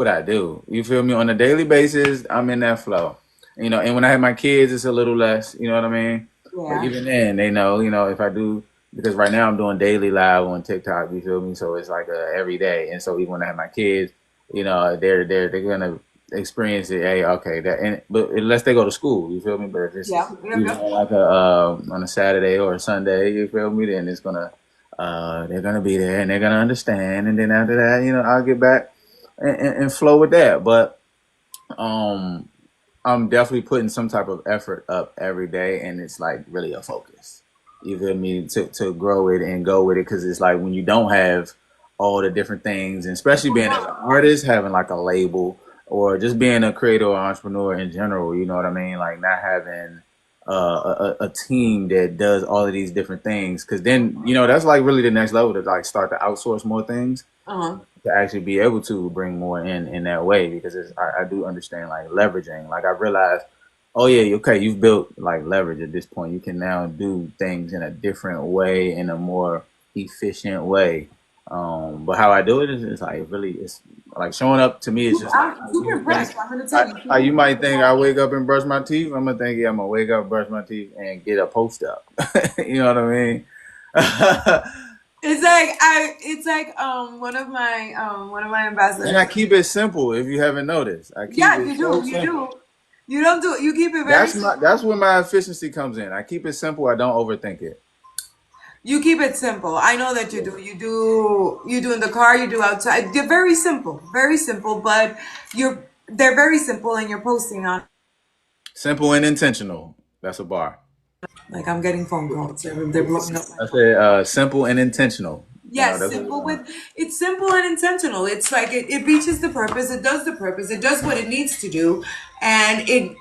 what I do. You feel me? On a daily basis, I'm in that flow. And when I have my kids, it's a little less. You know what I mean? But Yeah. even then, they know. If I do, because right now I'm doing daily live on TikTok. You feel me? So it's like every day. And so even when I have my kids, they're gonna experience it. Hey, okay, but unless they go to school, you feel me? But if it's Yeah. Yep. even Yep. on like a on a Saturday or a Sunday, you feel me? Then they're gonna be there and they're gonna understand. And then after that, I'll get back and flow with that. But um, I'm definitely putting some type of effort up every day, and it's like really a focus. You feel me? To grow it and go with it, because it's like when you don't have all the different things, and especially being as an artist, having like a label or just being a creator or entrepreneur in general. You know what I mean? Like not having a team that does all of these different things, because then that's like really the next level to like start to outsource more things Uh-huh. to actually be able to bring more in that way, because I do understand like leveraging. Like I realized, oh yeah, okay, you've built like leverage at this point. You can now do things in a different way, in a more efficient way. But how I do it is like really, it's like showing up to me is just like I'm how super you think. impressed. I'm gonna tell you, How super you might impressed. think I wake up and brush my teeth. I'm gonna think, yeah, I'm gonna wake up, brush my teeth, and get a post up. You know what I mean? It's like one of my And I ambassadors. keep it simple. If you haven't noticed, I keep Yeah, it you so do. You simple. do. You don't do. You keep it very That's simple. where my efficiency comes in. I keep it simple. I don't overthink it. You keep it simple. I know that you Yeah. do. You do. You do in the car. You do outside. They're very simple. But they're very simple, and you're posting on. Simple and intentional. That's a bar. Like I'm getting phone calls. They're blowing up my I phone. said simple and intentional. Yes, That's what we want. it's simple and intentional. It's like it reaches the purpose, it does the purpose, it does what it needs to do, and it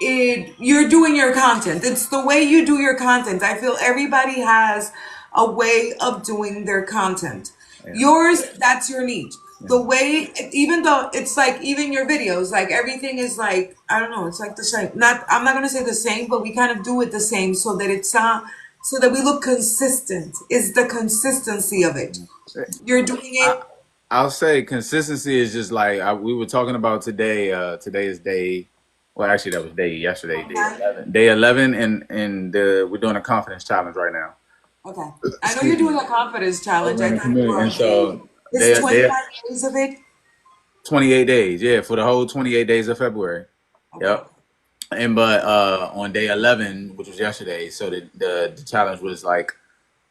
you're doing your content. It's the way you do your content. I feel everybody has a way of doing their content. Yeah. Yours, that's your niche. Yeah. The way, even though it's like even your videos, like everything is like I don't know, it's like the same. Not I'm not gonna say the same, but we kind of do it the same so that it's not so that we look consistent. It's the consistency of it. You're doing I, it. I'll say consistency is just like we were talking about today. Today is day. Well, actually, that was day yesterday. Day Okay. 11. Day 11, and we're doing a confidence challenge right now. Okay. I know you're Excuse me. doing a confidence challenge. Over I in the thought you community, were and okay. so It's they 25 days of it. 28 days, yeah, for the whole 28 days of February. Okay. Yep. And but on day 11, which was yesterday, so the challenge was like,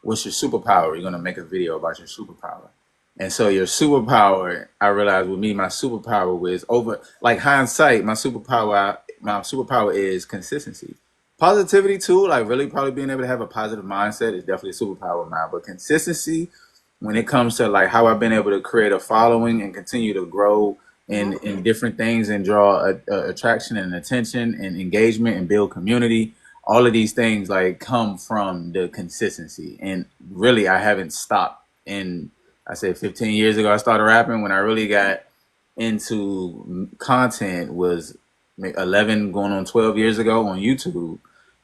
what's your superpower? You're gonna make a video about your superpower. And so your superpower, I realized with me, my superpower was over like hindsight. My superpower is consistency, positivity too. Like really, probably being able to have a positive mindset is definitely a superpower of mine. But consistency, when it comes to like how I've been able to create a following and continue to grow in different things and draw attraction and attention and engagement and build community, all of these things like come from the consistency. And really, I haven't stopped. And I said 15 years ago I started rapping. When I really got into content was 11 going on 12 years ago on YouTube.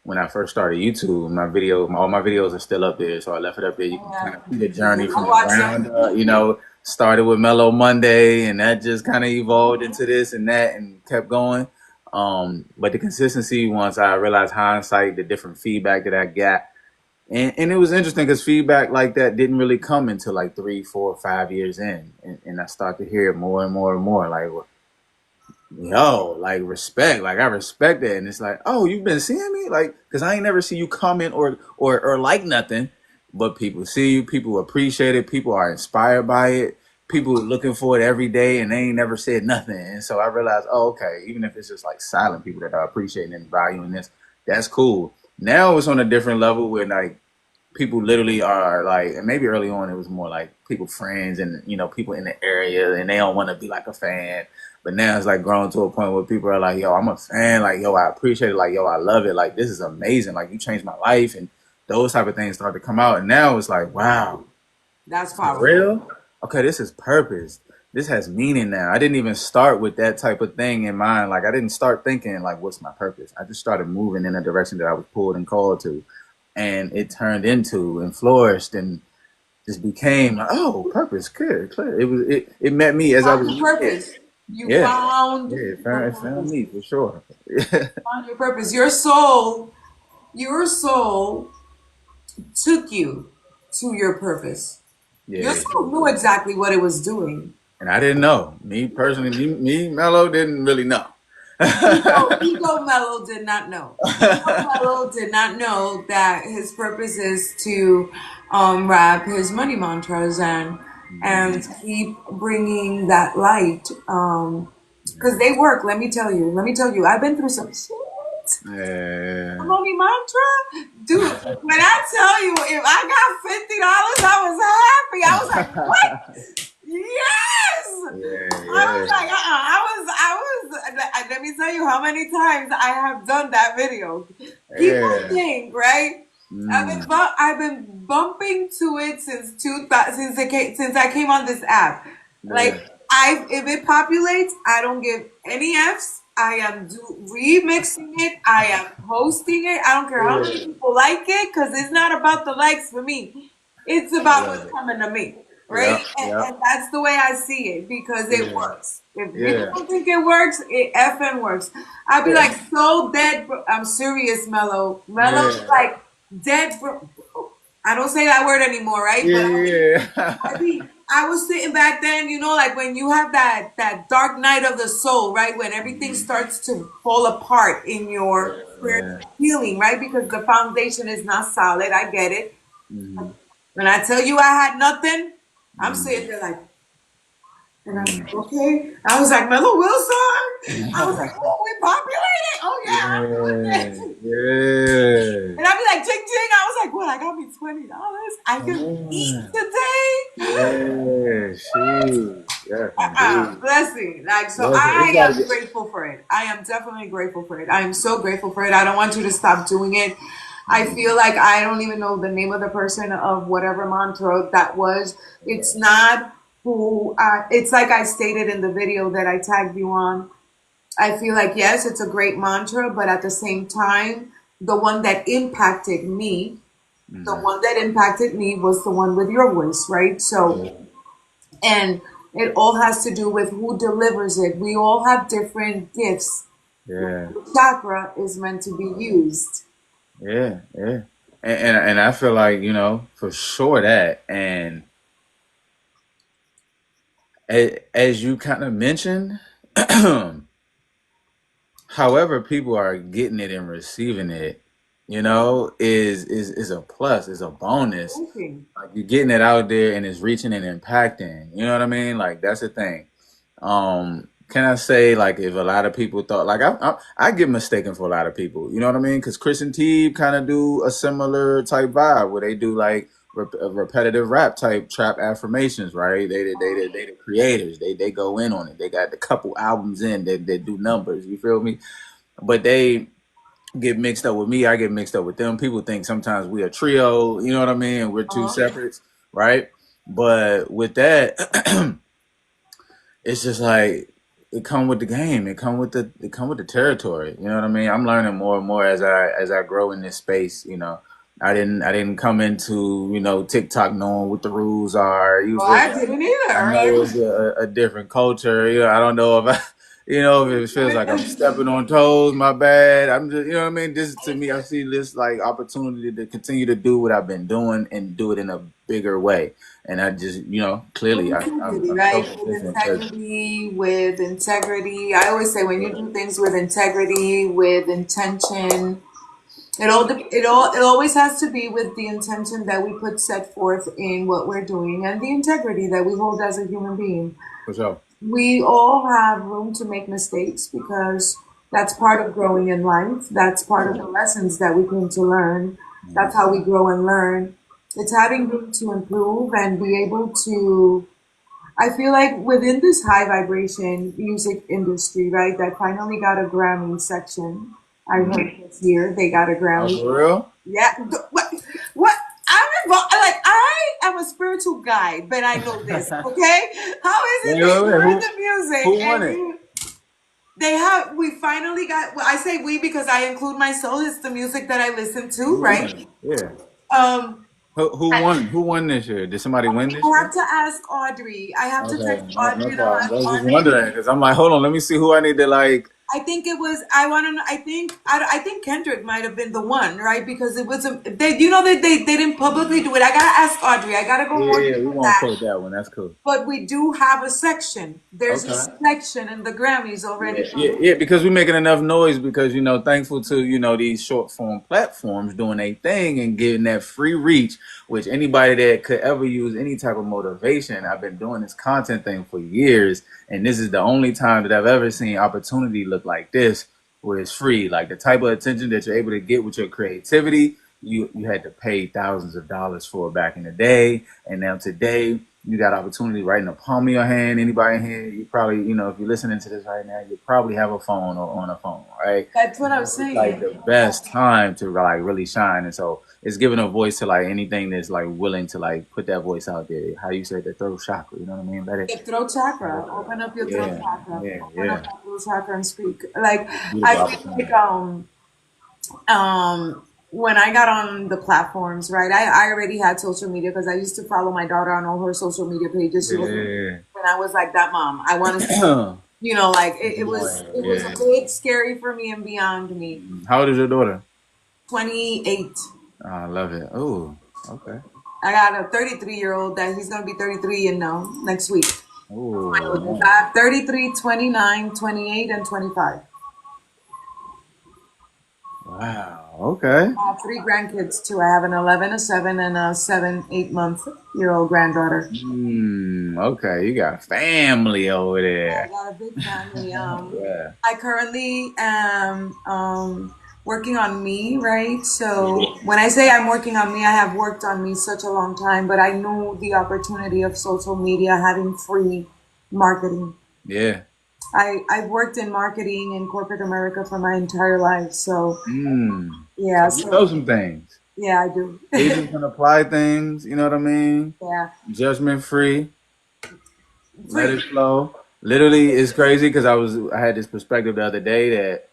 When I first started YouTube, all my videos are still up there. So I left it up there. You can kind Yeah. of see the journey I from the watch ground them. up. Started with Mellow Monday, and that just kind of evolved into this and that, and kept going. But the consistency, once I realized hindsight, the different feedback that I got, and it was interesting because feedback like that didn't really come until like 3, 4, 5 years in, and I started to hear it more and more and more. Like, yo, like respect, like I respect that, and it's like, oh, you've been seeing me, like, because I ain't never see you comment or like nothing, but people see you, people appreciate it, people are inspired by it, people are looking for it every day, and they ain't never said nothing, and so I realized, oh, okay, even if it's just like silent people that are appreciating and valuing this, that's cool. Now it's on a different level where like people literally are like, and maybe early on it was more like people friends and people in the area, and they don't want to be like a fan, but now it's like grown to a point where people are like, yo, I'm a fan, like, yo, I appreciate it, like, yo, I love it, like, this is amazing, like, you changed my life, and those type of things start to come out, and now it's like, wow, That's for powerful. real, okay, this is purpose, this has meaning. Now I didn't even start with that type of thing in mind. Like I didn't start thinking like, what's my purpose? I just started moving in a direction that I was pulled and called to, and it turned into and flourished and just became like, oh, purpose, clear, clear. It met me as I Talk was to meeting it. purpose. You Yeah, found yeah, your it found purpose. me for sure. Found your purpose. Your soul took you to your purpose. Yeah, Your it soul sure knew did. exactly what it was doing. And I didn't know. Me personally, Mello didn't really know. Ego Mello did not know. Ego Mello did not know that his purpose is to rap his money mantras and keep bringing that light. Because they work. Let me tell you. Let me tell you. I've been through some shit. The Yeah, money mantra, dude. When I tell you, if I got $50, I was happy. I was like, what? Yes. yeah, I was yeah, like, let me tell you how many times I have done that video. People yeah. think, right? Mm, I've been bumping to it since 2000, since I came on this app. yeah, Like, if it populates, I don't give any F's. I am remixing it. I am posting it. I don't care how many yeah. people like it, because it's not about the likes for me. It's I about love what's it. coming to me, right? Yep, yep, And that's the way I see it because it yeah, works. If people yeah, don't think it works, it effing works. I'd be yeah, like so dead. I'm serious, Mellow. Mellow's yeah, like dead. I don't say that word anymore, right? But yeah, I yeah. mean, I was sitting back then, like when you have that dark night of the soul, right? When everything Mhm. starts to fall apart in your Yeah. spiritual healing, right? Because the foundation is not solid. I get it. Mm-hmm. When I tell you I had nothing, I'm Mm-hmm. sitting there like, and I'm like, okay. I was like, Mello Will song. I was like, oh, we populated. Oh yeah, I'm Yeah, doing it. yeah. And I'd be like, ching ching. I was like, what? I got me $20. I Come can eat on. today. Yeah, shoot. Yes, indeed. Blessing. Like, so Yes, it's I like, am grateful for it. I am definitely grateful for it. I am so grateful for it. I don't want you to stop doing it. I feel like I don't even know the name of the person of whatever mantra that was. It's not who, it's like I stated in the video that I tagged you on. I feel like, yes, it's a great mantra, but at the same time, the one that impacted me, the mm-hmm. one that impacted me was the one with your voice, right? So, Yeah, and it all has to do with who delivers it. We all have different gifts. yeah, Chakra is meant to be used. yeah, yeah. And I feel like, for sure that. And as you kind of mentioned, however people are getting it and receiving it, is a plus, is a bonus. Okay. Like you're getting it out there and it's reaching and impacting. You know what I mean? Like that's the thing. Can I say like if a lot of people thought like I get mistaken for a lot of people. You know what I mean? Because Chris and T kind of do a similar type vibe where they do like repetitive rap type trap affirmations, right? They the creators. They go in on it. They got a couple albums in that they do numbers. You feel me? But they get mixed up with me. I get mixed up with them. People think sometimes we a trio. You know what I mean? We're two Uh-huh. separates, right? But with that, it's just like it come with the game. It come with the territory. You know what I mean? I'm learning more and more as I grow in this space. I didn't come into TikTok knowing what the rules are. You Well, feel me? I didn't I either. know Like, it's a different culture. I don't know if I. If it feels like I'm stepping on toes, my bad. I'm just, you know what I mean? This to me, I see this like opportunity to continue to do what I've been doing and do it in a bigger way. And I just, with clearly, integrity, I'm so right? consistent. 'Cause With integrity. I always say when you do things with integrity, with intention, it always has to be with the intention that we put set forth in what we're doing and the integrity that we hold as a human being. for sure. We all have room to make mistakes because that's part of growing in life. That's part of the lessons that we come to learn. That's how we grow and learn. It's having room to improve and be able to. I feel like within this high vibration music industry, right, that finally got a Grammy section. I Mhm. heard this year they got a Oh, Grammy. for real? Yeah. What? What? I'm involved. Like I am a spiritual guide, but I know this. Okay. How is it Wait, that wait, wait. you're in the music Who won and it? we finally got. Well, I say we because I include myself. It's the music that I listen to, Who won right? it? Yeah. Um. Who won? Who won this year? Did somebody win this I year? have to ask Audrey. I have to text Okay, no Audrey and I'll problem. I ask was just Audrey. wondering because I'm like, hold on, let me see who I need to like. I think it was. I want to. Know. I think Kendrick might have been the one, right? Because it was a. They, they didn't publicly do it. I gotta ask Audrey. I gotta go Yeah, more yeah, we into won't that. quote that one. That's cool. But we do have a section. There's a Okay. section in the Grammys already Yeah, for yeah, me. yeah, because we're making enough noise because, thankful to, these short form platforms doing a thing and getting that free reach, which anybody that could ever use any type of motivation. I've been doing this content thing for years, and this is the only time that I've ever seen opportunity look like this, where it's free. Like the type of attention that you're able to get with your creativity, you had to pay thousands of dollars for it back in the day, and now today you got opportunity right in the palm of your hand. Anybody in here, you probably, if you're listening to this right now, you probably have a phone or on a phone, right? That's what I'm It's like saying. the best time to like really shine, and so it's giving a voice to like anything that's like willing to like put that voice out there. How you say the throat chakra, you know what I mean? Let it, Your throat chakra. Open up your throat yeah, chakra. yeah, Open up yeah. that throat chakra and speak. Like Beautiful I feel like opportunity. when I got on the platforms, right? I already had social media because I used to follow my daughter on all her social media pages. She was Yeah. when I was like that mom. I want to, like it was a Yeah. bit scary for me and beyond me. How old is your daughter? 28. Oh, I love it. Oh, okay. I got a 33-year-old that he's gonna be 33 in next week. Oh, I have 33, 29, 28, and 25. wow. Okay. I have three grandkids too. I have an 11, a 7, and a 7, 8-month-year-old granddaughter. Okay. You got family over I there. got a big family. Yeah. I currently am working on me, right? Yeah. So when I say I'm working on me, I have worked on me such a long time, but I know the opportunity of social media having free marketing. Yeah. I've worked in marketing in corporate America for my entire life. So So yeah, you know so some things. yeah, I do. Agents can apply things, you know what I mean? Yeah. Judgment free. Let Free. it flow. Literally, it's crazy because I had this perspective the other day that,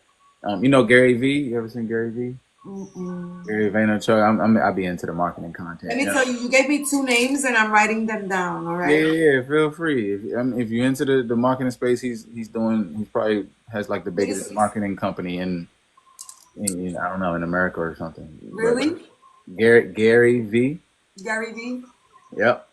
Gary V. You ever seen Gary V? Mm-mm. Gary Vaynerchuk. I be into the marketing Let content. me tell you, you gave me two names and I'm writing them down, all Yeah, right? yeah, yeah. Feel free. If you're into the marketing space, he probably has like the biggest Biggest, marketing company in I don't know, in America or something. But really? Gary V. Gary V? Yep.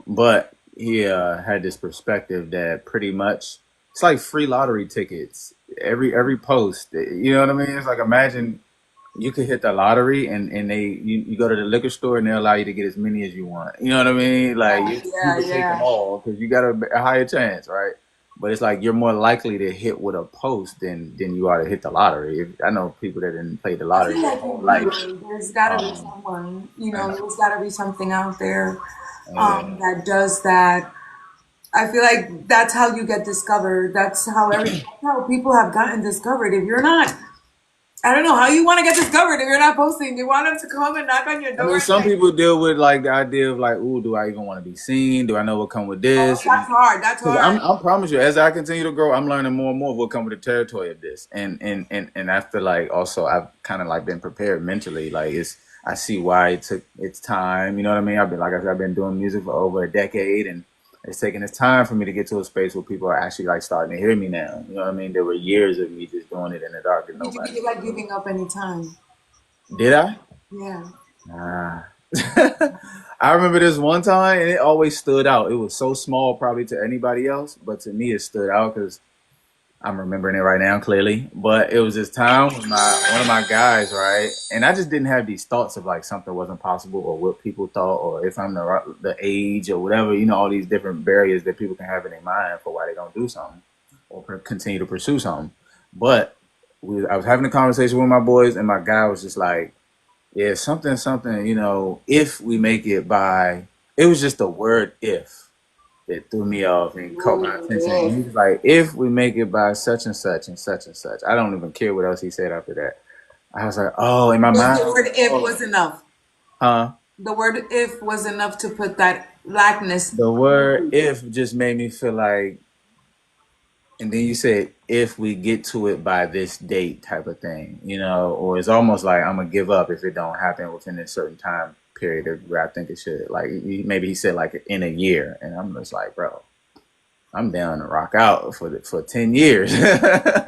But he had this perspective that pretty much it's like free lottery tickets. Every post, you know what I mean? It's like imagine you could hit the lottery and you go to the liquor store and they allow you to get as many as you want. You know what I mean? Like you Yeah, could take them yeah. all because you got a higher chance, right? But it's like you're more likely to hit with a post than you are to hit the lottery. I know people that didn't play the I lottery feel their like whole you're life. right. There's got to be Um, someone, and, there's got to be something out there yeah. that does that. I feel like that's how you get discovered. That's how people have gotten discovered. If you're not, I don't know how you want to get discovered if you're not posting. You want them to come and knock on your I door mean, and some like, people deal with like the idea of like, ooh, do I even want to be seen? Do I know what come with oh, this? that's hard. That's Because hard. I promise you, as I continue to grow, I'm learning more and more of what come with the territory of this, and I feel like also I've kind of like been prepared mentally. Like I see why it took its time. You know what I mean? I've been like I said, I've been doing music for over a decade, and it's taken its time for me to get to a space where people are actually like starting to hear me now. You know what I mean? There were years of me just doing it in the dark and Did you nobody. feel like giving up any time? Did I? Yeah. Nah. I remember this one time, and it always stood out. It was so small, probably to anybody else, but to me, it stood out because I'm remembering it right now clearly. But it was this time with my one of my guys, right, and I just didn't have these thoughts of like something wasn't possible or what people thought or if I'm the age or whatever. All these different barriers that people can have in their mind for why they don't do something or continue to pursue something. But I was having a conversation with my boys, and my guy was just like, yeah, something, if we make it by, it was just the word if that threw me off and caught my attention. And he was like, if we make it by such and such and such and such. I don't even care what else he said after that. I was like, oh, in my mind, The I was word like, if oh, was enough. huh? The word if was enough to put that blackness. The word if just made me feel like, and then you said, if we get to it by this date type of thing, or it's almost like I'm going to give up if it don't happen within a certain time period where I think it should. Like maybe he said like in a year, and I'm just like, bro, I'm down to rock out for 10 years.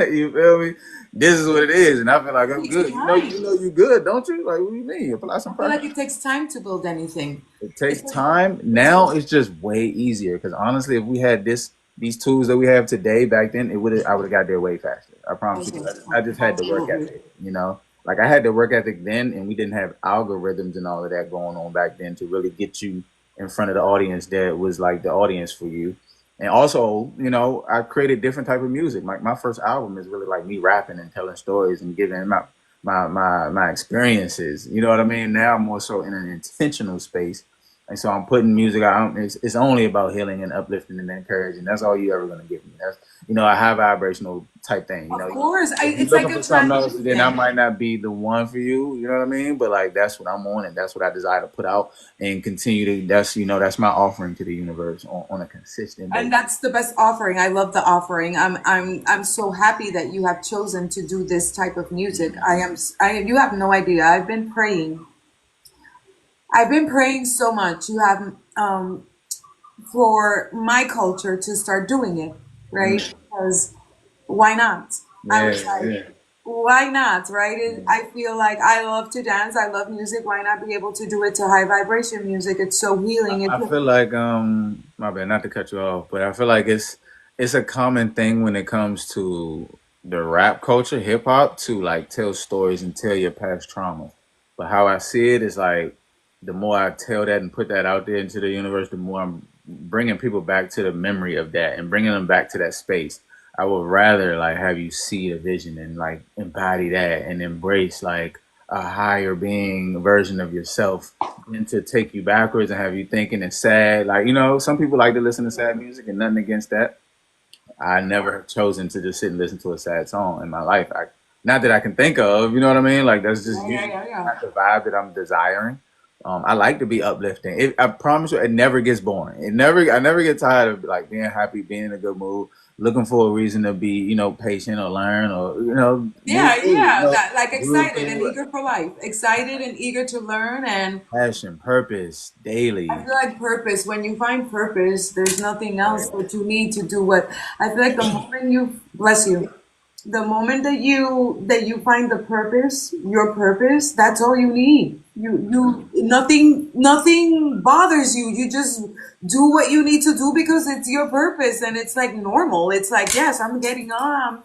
You feel me? This is what it is, and I feel like I'm It takes good. You time. know, you good, don't you? Like, what do you mean? Apply some I feel pressure. like it takes time to build anything. It takes It's time. Now it's just way easier because honestly, if we had these tools that we have today back then, it would I would have got there way faster. I promise you. I just had the work absolutely. ethic, you know. Like I had the work ethic then, and we didn't have algorithms and all of that going on back then to really get you in front of the audience that was like the audience for you. And also, you know, I created different type of music. Like my first album is really like me rapping and telling stories and giving my experiences. You know what I mean? Now I'm more so in an intentional space, and so I'm putting music out. It's only about healing and uplifting and encouraging. That's all you ever gonna give me. That's a high vibrational type thing. You Of know, course, if you're it's like looking a for something else, then I transmission. might not be the one for you. You know what I mean? But like that's what I'm on, and that's what I desire to put out and continue to. That's my offering to the universe on a consistent And basis. that's the best offering. I love the offering. I'm so happy that you have chosen to do this type of music. You have no idea. I've been praying so much. You have for my culture to start doing it, right? Mm. Because why not? I Yeah, was like, yeah. why not, right? I feel like I love to dance. I love music. Why not be able to do it to high vibration music? It's so healing. I feel like my bad, not to cut you off, but I feel like it's a common thing when it comes to the rap culture, hip hop, to like tell stories and tell your past trauma. But how I see it is like the more I tell that and put that out there into the universe, the more I'm bringing people back to the memory of that and bringing them back to that space. I would rather like have you see the vision and like embody that and embrace like a higher being version of yourself and to take you backwards and have you thinking it's sad. Like, you know, some people like to listen to sad music and nothing against that. I never have chosen to just sit and listen to a sad song in my life. Not that I can think of, you know what I mean? Like that's just Yeah, yeah, usually yeah, yeah. not the vibe that I'm desiring. I like to be uplifting. I promise you, it never gets boring. I never get tired of like being happy, being in a good mood, looking for a reason to be, patient or learn or move Yeah, through, yeah. That like groove excited and through. eager for life. Excited and eager to learn. And Passion, purpose, I daily. feel like purpose, when you find purpose, there's nothing else Yeah. that you need to do what I feel like the moment you bless you. The moment that you find the purpose, your purpose, that's all you need. Nothing bothers you. You just do what you need to do because it's your purpose and it's like normal. It's like, yes, I'm getting on.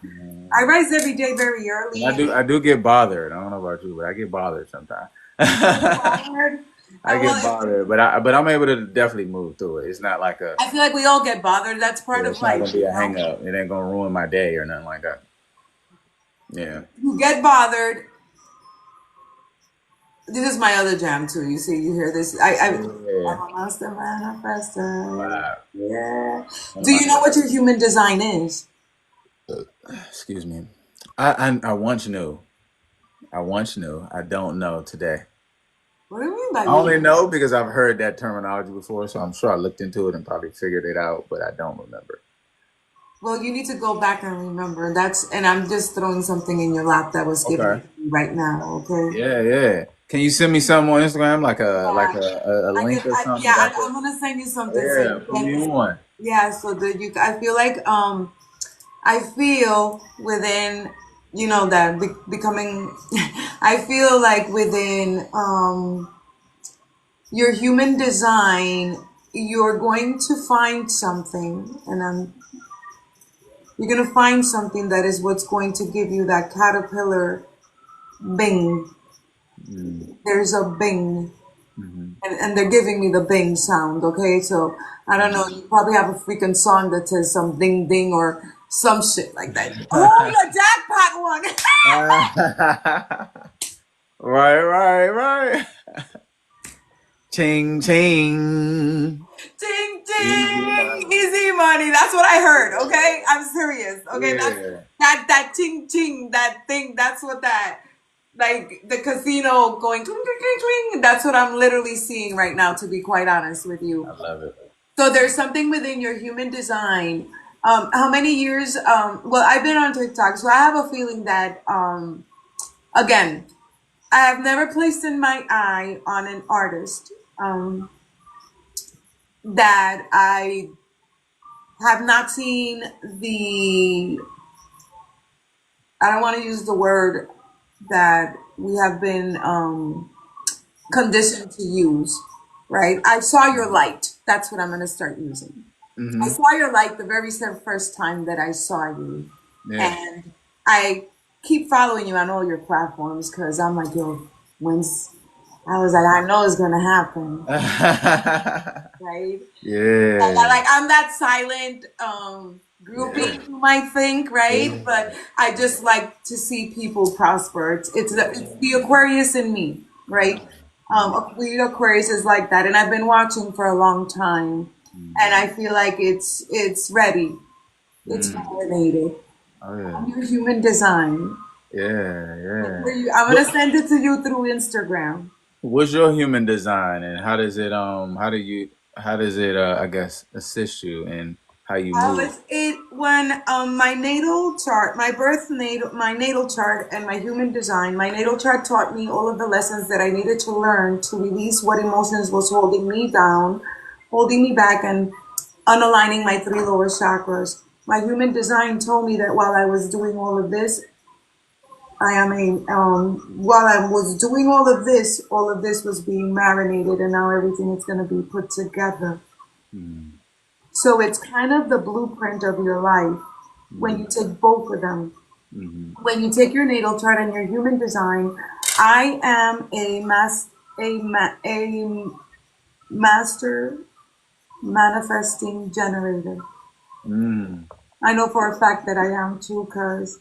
I Mm. rise every day very And I early. do I do get bothered. I don't know about you, but I get bothered sometimes. You get bothered. I get Well, bothered, but I'm able to definitely move through it. It's not like I feel like we all get bothered. That's part of it's not life, gonna be a know? hang up. It ain't gonna ruin my day or nothing like that. Yeah. You get bothered. This is my other jam too. You see, you hear this. I'm Yeah. a master manifester. Wow. Yeah. One of Do my you know what your human design is? excuse me. I once knew. I once knew. I don't know today. What do you mean by I only you? know because I've heard that terminology before, so I'm sure I looked into it and probably figured it out, but I don't remember. Well, you need to go back and remember. And I'm just throwing something in your lap that was given Okay. to you right now. Okay. Yeah, yeah. Can you send me some on Instagram, like Yeah. a link or something Yeah. that I could? I'm gonna send you something so Yeah, you put me can. on. Yeah. So that you. I feel like I feel within that becoming. I feel like within your human design, you're going to find something, and you're going to find something that is what's going to give you that caterpillar bing. Mm, There's a bing, mhm. and they're giving me the bing sound. Okay, so I don't know. You probably have a freaking song that says some ding ding or some shit like that. Oh, the jackpot one. Right, right, right. Ching, ching. Ding Easy ding, money. easy money. That's what I heard. Okay, I'm serious. Okay, that's Yeah, that ting ting, that thing. That's what that like the casino going twing twing twing twing. That's what I'm literally seeing right now. To be quite honest with you, I love it. so there's something within your human design. How many years? Well, I've been on TikTok, so I have a feeling that again. I have never placed in my eye on an artist that I have not seen the, I don't want to use the word that we have been conditioned to use, right? I saw your light. That's what I'm going to start using. I Mm-hmm. saw your light the very first time that I saw you. Yeah. And I keep following you on all your platforms because I'm like, yo, when's, I was like, I know it's going to happen, right? Yeah. Like I'm that silent Yeah. groupie, you might think, right? Yeah. But I just like to see people prosper. It's the Aquarius in me, right? The Aquarius is like that, and I've been watching for a long time, and Mm. I feel like it's ready. It's Mm. validated. Oh yeah. I'm your human design. Yeah. Yeah. I'm What gonna send it to you through Instagram. What's your human design, and how does it how does it I guess assist you in how you How move? is it when my natal chart, my natal chart, and my human design? My natal chart taught me all of the lessons that I needed to learn to release what emotions was holding me down, holding me back, and unaligning my three lower chakras. My human design told me that while I was doing all of this, while I was doing all of this was being marinated, and now everything is going to be put together. Mm. So it's kind of the blueprint of your life when you Mm. take both of them. Mm. When you take your natal chart and your human design, I am a master manifesting generator. Mm. I know for a fact that I am too because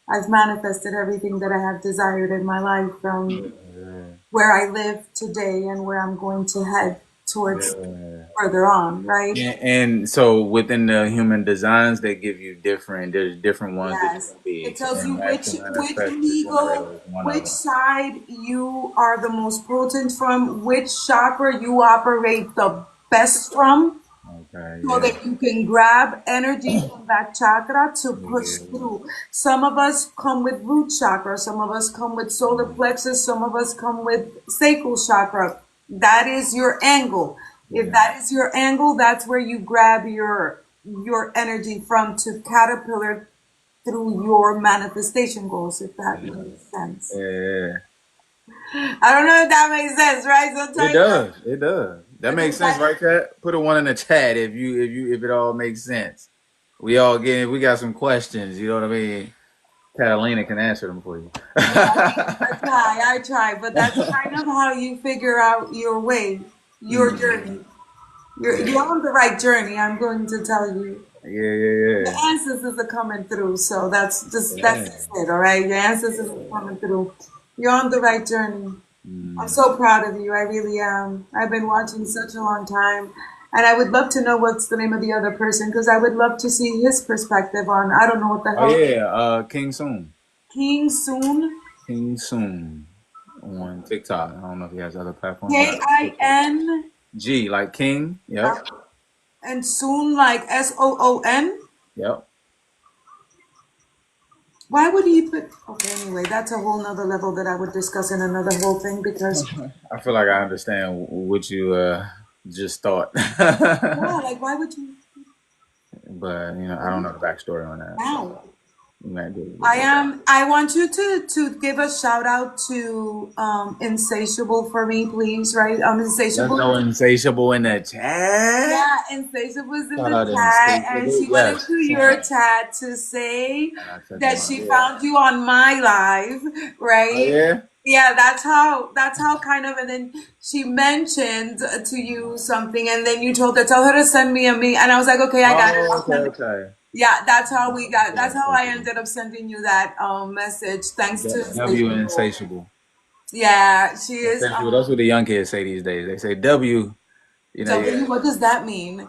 I've manifested everything that I have desired in my life from Yeah. where I live today and where I'm going to head towards Yeah. further on, right? And so within the human designs, they give you different. There's different ones that you Yes. can It be, tells you and Master which Manifestor Generator legal, is one of which them. side you are the most potent from, which chakra you operate the best from, Okay. so Yeah. that you can grab energy from that chakra to push Yeah. through. Some of us come with root chakra, some of us come with solar Mm. plexus, some of us come with sacral chakra. That is your angle. If Yeah. that is your angle, that's where you grab your energy from to caterpillar through your manifestation goals, if that makes sense. Yeah. I don't know if that makes sense, right? It Sometimes, does. It does. That makes sense, like, right, Cat? Put a one in the chat if it all makes sense. We got some questions. You know what I mean? Catalina can answer them for you. yeah, I try, but that's kind of how you figure out your way, your Mm. journey. You're Yeah. on the right journey. I'm going to tell you. Your Yeah. ancestors are coming through, so that's Yeah. just it, all right? Your ancestors are coming through. You're on the right journey. I'm Mm. so proud of you. I really am. I've been watching such a long time. And I would love to know what's the name of the other person because I would love to see his perspective on, I don't know what the Oh hell. yeah, King Soon. King Soon. King Soon on TikTok. I don't know if he has other platforms, but I think TikTok. K-I-N. G like King. Yep. And Soon like Soon. Yep. Why would he put. Okay, anyway, that's a whole nother level that I would discuss in another whole thing because, I feel like I understand what you just thought. yeah, like, why would you. But I don't know the backstory on that, so Now. you might be able to get that. I want you to give a shout out to Insatiable for me, please. Right, Let's Insatiable. go insatiable in the chat. Yeah, Insatiable was in Shout the out to chat, and insatiable. she went Yes, into seen your that. chat to say And I checked them that out. she Yeah. found you on my live, Oh right? yeah. Yeah, that's how kind of, and then she mentioned to you something, and then you told her, tell her to send me a me, and I was like, okay, I got it. Oh, I'll okay, send it. okay. Yeah, that's how we got. Yeah, That's how I insatiable. ended up sending you that message. Thanks to W Insatiable. insatiable. Yeah, she is. Insatiable. That's what the young kids say these days. They say W. Yeah. W. What does that mean?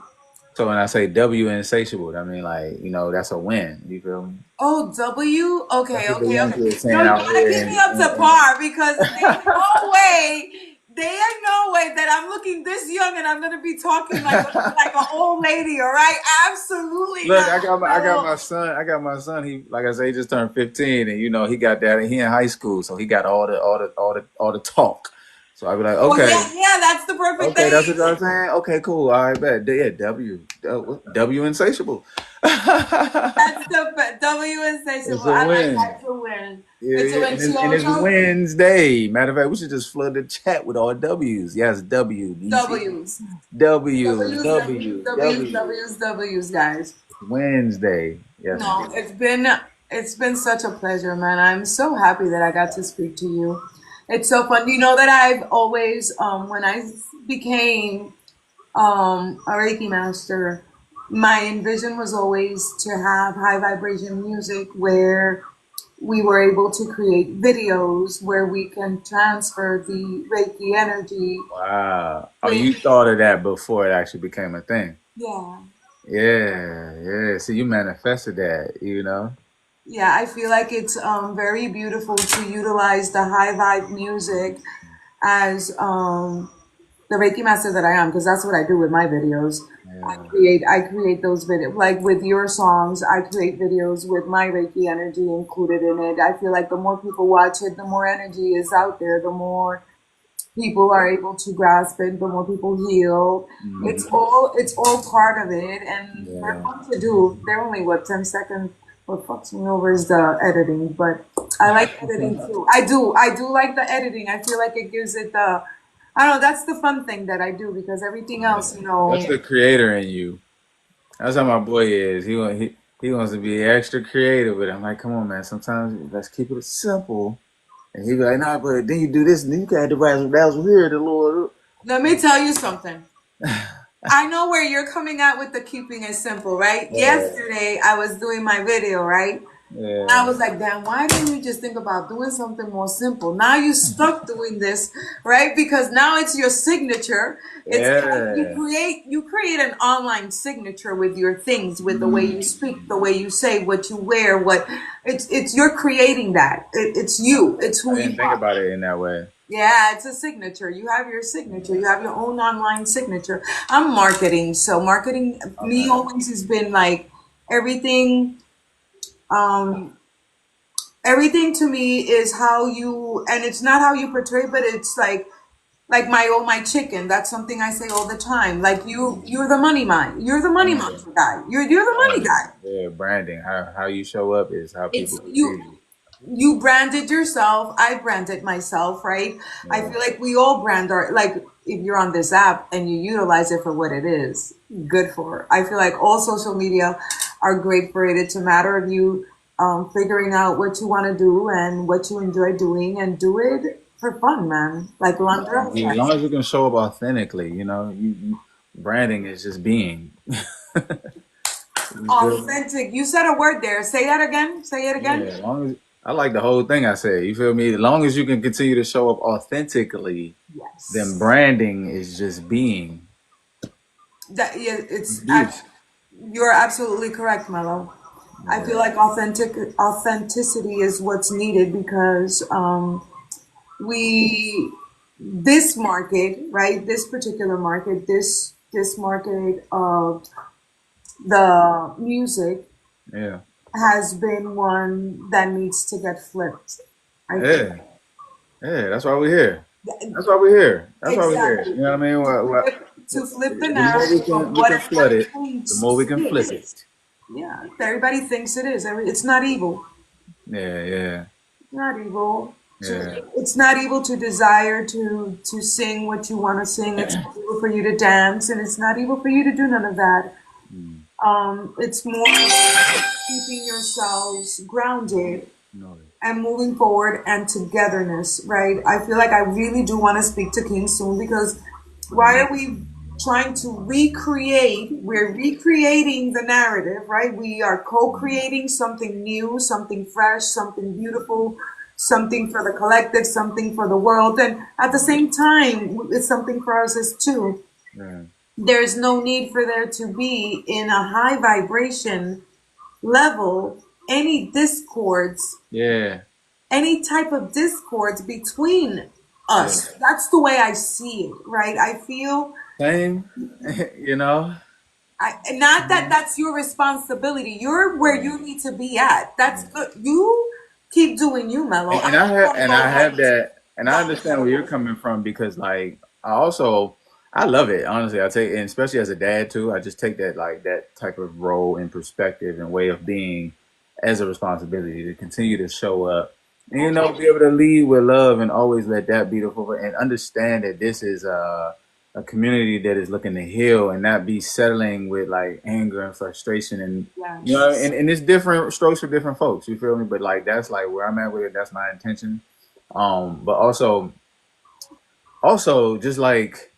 So when I say W insatiable, I mean like that's a win. You feel me? Oh, W? That's Okay, what the okay, young okay. kids No, saying you out gotta here. get me up to par because there's no way ain't no way that I'm looking this young and I'm gonna be talking like an old lady. All right, absolutely Look, not. I got No. my son. I got my son. He, like I say, he just turned 15, and he got that. He in high school, so he got all the talk. So I be like, Well, okay, yeah, yeah, that's the perfect okay, that's what age. I'm saying. Okay, cool. All right, bet. Yeah, W insatiable. That's the W It's insatiable. a I like win. that to win. Yeah, It's a yeah, win. and So, it's Wednesday. Matter of fact, we should just flood the chat with all W's. Yes, W. You see, W's. W, W's, W's, W, W's, W. W's, W's, guys. Wednesday. Yes, No, indeed. it's been such a pleasure, man. I'm so happy that I got to speak to you. It's so fun. You know that I've always, when I became a Reiki master, my envision was always to have high vibration music where we were able to create videos where we can transfer the Reiki energy. Wow. Oh, With, you thought of that before it actually became a thing. yeah. Yeah, yeah. See, you manifested that. Yeah, I feel like it's very beautiful to utilize the high vibe music as the Reiki master that I am, because that's what I do with my videos. Yeah. I create those videos like with your songs. I create videos with my Reiki energy included in it. I feel like the more people watch it, the more energy is out there, the more people are able to grasp it, the more people heal. Hmm. It's all part of it, and they're Yeah. fun to do. They're only what 10 seconds. What fucks me over is the editing, but I like editing too. I do like the editing. I feel like it gives it the I don't know. That's the fun thing that I do because everything else, That's the creator in you. That's how my boy is. He wants to be extra creative, but I'm like, come on, man. Sometimes let's keep it simple. And he be like, nah, but then you do this, and then you got the razzle here, the Lord. let me tell you something. I know where you're coming at with the keeping it simple, right? Yeah, Yesterday, I was doing my video, right? I yeah, was like, damn, why didn't you just think about doing something more simple? Now you stuck doing this, right? Because now it's your signature. It's like yeah. you create an online signature with your things, with the way you speak, the way you say, what you wear, what it's you're creating that. It's you. It's I who you didn't think are. about it in that way. Yeah, it's a signature. You have your signature. You have your own online signature. I'm marketing, so marketing me Okay. always has been like everything um everything to me is how you and it's not how you portray but it's like my chicken, that's something I say all the time, like you're the money man, you're the money Yeah. mantra guy, you're the money guy. Yeah, branding. How you show up is how It's people you perceive you. you branded yourself, I branded myself, right? I Yeah. feel like we all brand our like if you're on this app and you utilize it for what it is, good for it. I feel like all social media are great for it. It's a matter of you figuring out what you want to do and what you enjoy doing and do it for fun, man. Like Londra As says, long as you can show up authentically, branding is just being. You feel me? authentic. You said a word there. Say that again. Say it Yeah, again. as long as I like the whole thing I said. You feel me? As long as you can continue to show up authentically, then Yes. branding is just being. That yeah, It's beautiful. you're absolutely correct, Mello. I feel Yeah. like authenticity is what's needed because we this market, right? This particular market, this market of the music Yeah. has been one that needs to get flipped. I feel Yeah. Yeah. That's why we're here. like, That's why we're here. That's why we're here. exactly You know what I mean? to flip the The more we narrative of can we what can flood everybody it, the thinks more we can it flip is. it. Yeah, everybody thinks it is. It's not evil. Yeah. Yeah. Not evil. Yeah. It's not evil to desire to sing what you want to sing. It's not evil for you to dance, and it's not evil for you to do none of that. Mm. It's more keeping yourselves grounded No. and moving forward and togetherness, right? I feel like I really do want to speak to King soon because why are we trying to recreate? We're recreating the narrative, right? We are co creating something new, something fresh, something beautiful, something for the collective, something for the world. And at the same time, it's something for us as too. Yeah. There's no need for there to be in a high vibration level any discords, Yeah. any type of discords between. Yeah. us. That's the way I see it, right? I feel Same. You know. not that that's your responsibility. You're where Yeah. you need to be at. That's Yeah. good. You keep doing you, Mello. And I just want to I go have back to that, and I understand where you're coming from because like I love it honestly. I take, and especially as a dad too. I just take that like that type of role and perspective and way of being as a responsibility to continue to show up and be able to lead with love and always let that be the forefront and understand that this is a community that is looking to heal and not be settling with like anger and frustration and yes. and it's different strokes for different folks. You feel me? But like that's like where I'm at with it. That's my intention. But also just like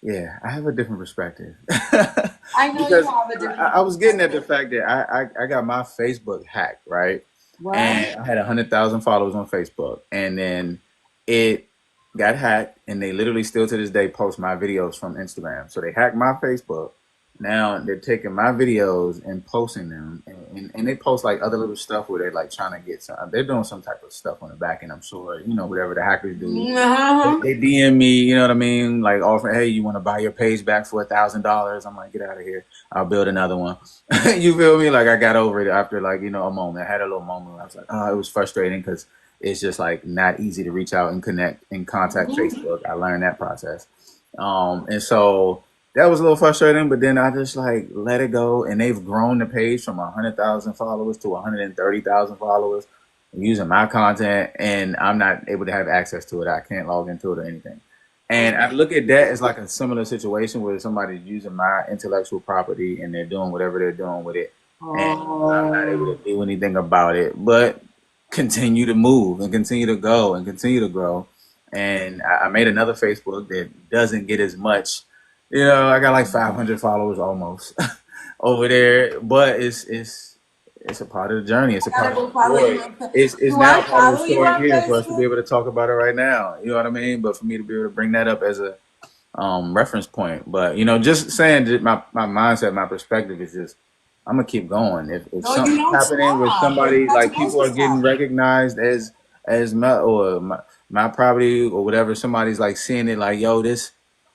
yeah, I have a different perspective I know you because have a different I was getting at the perspective. fact that I got my Facebook hacked, right? What? And I had 100,000 followers on Facebook, and then it got hacked, and they literally still to this day post my videos from Instagram. So they hacked my Facebook. Now they're taking my videos and posting them, and they post like other little stuff where they're like trying to get some. They're doing some type of stuff on the back end. I'm sure whatever the hackers do. Uh-huh. They DM me, you know what I mean, like offering, hey, you want to buy your page back for $1,000? I'm like, get out of here. I'll build another one. You feel me? Like I got over it after like a moment. I had a little moment. Where I was like, oh, it was frustrating because it's just like not easy to reach out and connect and contact Facebook. I learned that process, and so that was a little frustrating. But then I just like let it go, and they've grown the page from 100,000 followers to 130,000 followers using my content, and I'm not able to have access to it. I can't log into it or anything. And I look at that as like a similar situation where somebody's using my intellectual property and they're doing whatever they're doing with it, and I'm not able to Oh, do anything about it, but continue to move and continue to go and continue to grow. And I made another Facebook that doesn't get as much. I got like 500 followers almost over there, but it's a part of the journey. It's a I gotta part of go the follow story. you on It's Do now I part of the follow you story on here for us to be Facebook? able to talk about it right now. You know what I mean? But for me to be able to bring that up as a reference point. But just saying that my mindset, my perspective is just I'm gonna keep going. If No, you something's don't happening where stop. You're somebody not like supposed people to are getting stop. recognized as my property or whatever, somebody's like seeing it like, yo, this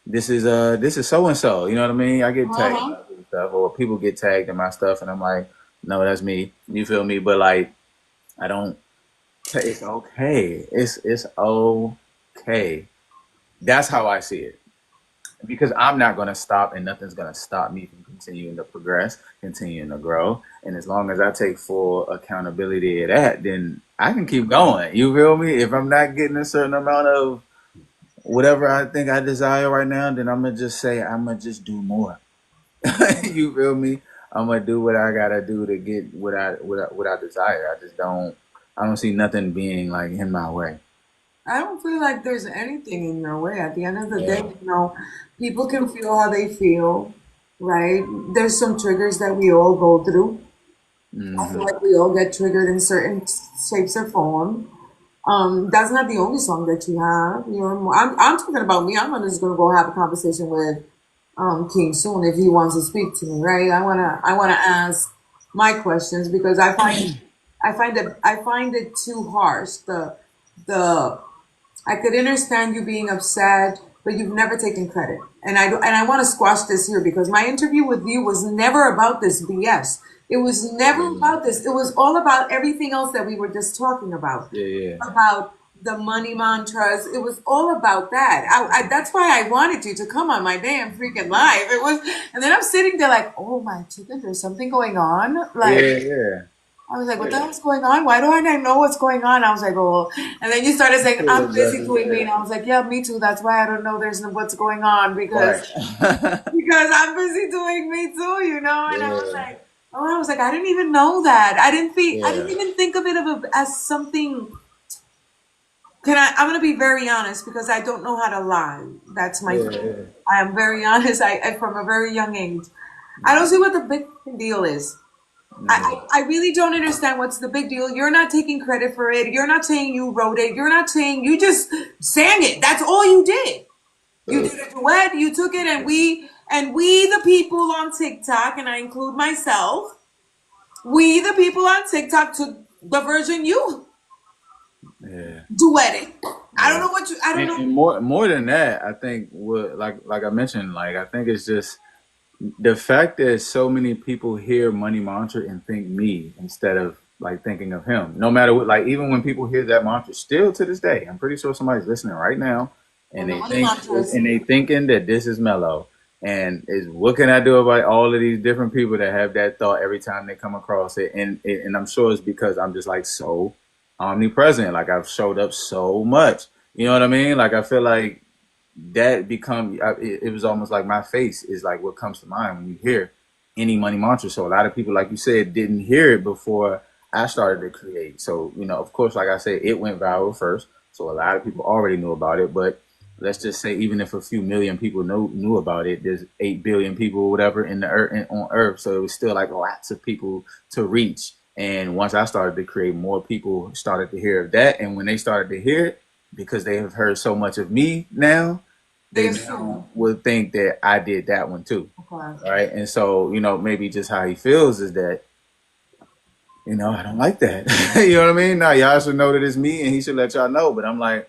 is so and so. You know what I mean? I get tagged in Uh-huh. my stuff, or people get tagged in my stuff, and I'm like, no, that's me. You feel me? But like, I don't. It's okay. It's okay. That's how I see it because I'm not going to stop and nothing's going to stop me from continuing to progress, continuing to grow. And as long as I take full accountability of that, then I can keep going. You feel me? If I'm not getting a certain amount of whatever I think I desire right now, then I'm going to just say, I'm going to just do more. You feel me? I'm going to do what I got to do to get what I desire. I don't see nothing being like in my way. I don't feel like there's anything in your way. At the end of the day, Yeah. people can feel how they feel, right? There's some triggers that we all go through. I feel Hmm. like we all get triggered in certain shapes or form. That's not the only song that you have. I'm talking about me. I'm just gonna go have a conversation with King soon if he wants to speak to me, right? I wanna ask my questions because I find it too harsh. The I could understand you being upset, but you've never taken credit. And I want to squash this here because my interview with you was never about this BS. It was never Yeah. about this. It was all about everything else that we were just talking about. Yeah. Yeah. About the money mantras. It was all about that. That's why I wanted you to come on my damn freaking live. It was, and then I'm sitting there like, oh my chicken, there's something going on. Like, Yeah. Yeah. I was like, what the Yeah. hell's going on? Why do I not know what's going on? I was like, oh, and then you started saying, Feel I'm busy exactly. doing me. And I was like, yeah, me too. That's why I don't know there's no what's going on Right. because I'm busy doing me too, And I was Yeah. like, oh, I was like, I didn't even know that. I didn't Yeah. even think of it as something. I'm going to be very honest because I don't know how to lie. That's my Yeah. thing. Yeah. I am very honest. From a very young age. I don't see what the big deal is. Yeah. I really don't understand what's the big deal. You're not taking credit for it. You're not saying you wrote it. You're not saying you just sang it. That's all you did. You did a duet. You took it, and we the people on TikTok, and I include myself. We the people on TikTok took the version you. Yeah. duetting. I don't Yeah. know what you. I don't know. And more than that, I think what like I mentioned, like I think it's just the fact that so many people hear Money Mantra and think me instead of like thinking of him. No matter what, like even when people hear that mantra, still to this day, I'm pretty sure somebody's listening right now, and And the money mantras. they thinking that this is Mello, and is what can I do about all of these different people that have that thought every time they come across it, and I'm sure it's because I'm just like so omnipresent, like I've showed up so much. You know what I mean? Like I feel like that it was almost like my face is like what comes to mind when you hear any money mantra. So a lot of people, like you said, didn't hear it before I started to create. So of course, like I said, it went viral first, so a lot of people already knew about it. But let's just say, even if a few million people knew about it, there's 8 billion people, or whatever, in the earth, on Earth. So it was still like lots of people to reach. And once I started to create, more people started to hear of that. And when they started to hear it, because they have heard so much of me now, They they assume. now would think that I did that one too. Okay. Right. And so, maybe just how he feels is that, I don't like that. You know what I mean? Now y'all should know that it's me and he should let y'all know. But I'm like,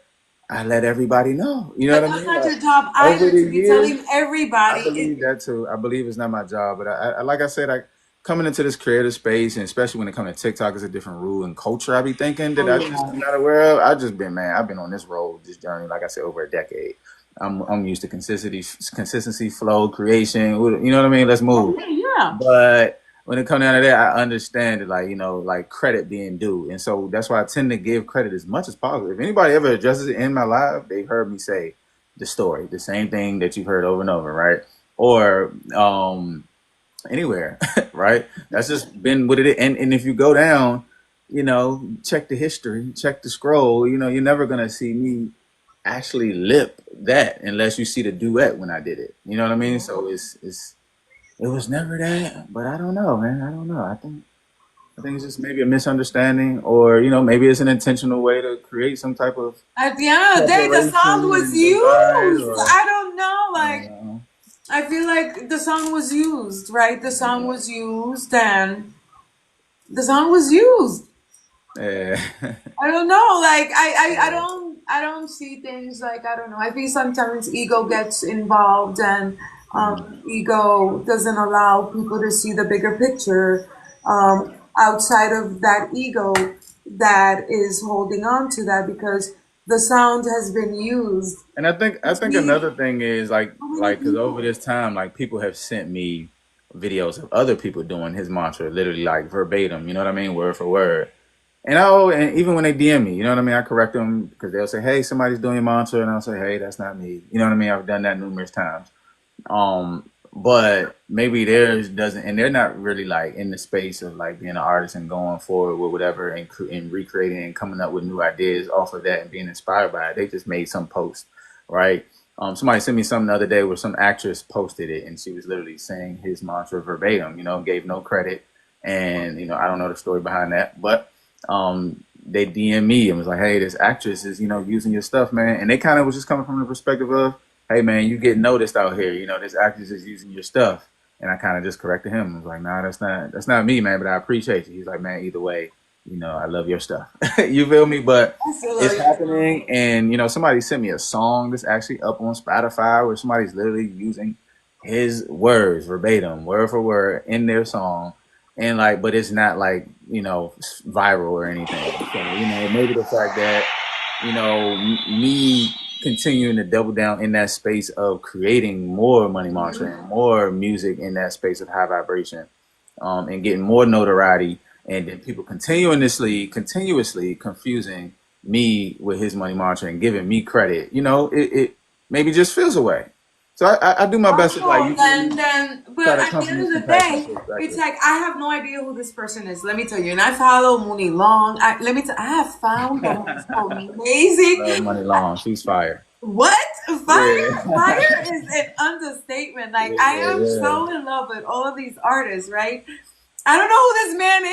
I let everybody know. You know But what I that's mean? not Like your job over either the to be years, telling everybody. I believe that too. I believe it's not my job, but like I said, coming into this creative space, and especially when it comes to TikTok, is a different rule and culture. I be thinking that Oh I just yeah. am not aware of. I just been man. I've been on this road, this journey, like I said, over a decade. I'm used to consistency, flow, creation. You know what I mean? Let's Oh move. yeah, yeah. But when it comes down to that, I understand it, like like credit being due, and so that's why I tend to give credit as much as possible. If anybody ever addresses it in my live, they've heard me say the story, the same thing that you've heard over and over, right? Or anywhere, right? That's just been what it is. And if you go down, check the history, check the scroll, you're never gonna see me actually lip that unless you see the duet when I did it. You know what I mean? So it was never that. But I don't know, man. I don't know. I think it's just maybe a misunderstanding, or maybe it's an intentional way to create some type of At the end of the day, the sound separation was and divide, used. or I don't know. I don't Like, know. I feel like the song was used, right? The song was used, and the song was used. Yeah. I don't know. Like, I don't see things like, I don't know. I think sometimes ego gets involved, and ego doesn't allow people to see the bigger picture. Outside of that ego that is holding on to that, because the sound has been used. And I think Between another thing is like so many like because over people. this time, like people have sent me videos of other people doing his mantra, literally like verbatim. You know what I mean, word for word. And even when they DM me, you know what I mean, I correct them because they'll say, "Hey, somebody's doing your mantra," and I'll say, "Hey, that's not me." You know what I mean? I've done that numerous times. But maybe theirs doesn't, and they're not really like in the space of like being an artist and going forward with whatever, and recreating and coming up with new ideas off of that and being inspired by it. They just made some post, right? Somebody sent me something the other day where some actress posted it, and she was literally saying his mantra verbatim. Gave no credit, and I don't know the story behind that, but they DM me and was like, "Hey, this actress is using your stuff, man," and they kind of was just coming from the perspective of, "Hey man, you get noticed out here. This actress is using your stuff." And I kind of just corrected him. I was like, "Nah, that's not me, man. But I appreciate you." He's like, "Man, either way, I love your stuff." You feel me? But I still love it's you. happening, and somebody sent me a song that's actually up on Spotify where somebody's literally using his words verbatim, word for word, in their song, and like, but it's not like viral or anything. So maybe the fact that me continuing to double down in that space of creating more money mantra and more music in that space of high vibration, and getting more notoriety, and then people continuously confusing me with his money mantra and giving me credit. It maybe just feels away. So I do my best to, like, Oh, you feel then me, then try but to at come the from end this of the compassionate day, it's perspective. like I have no idea who this person is. Let me tell you. And I follow Mooney Long. I have found the most amazing. Love Money Long. She's fire. What? Yeah. Fire is an understatement. Like, I Yeah, am yeah. so in love with all of these artists, right? I don't know who this man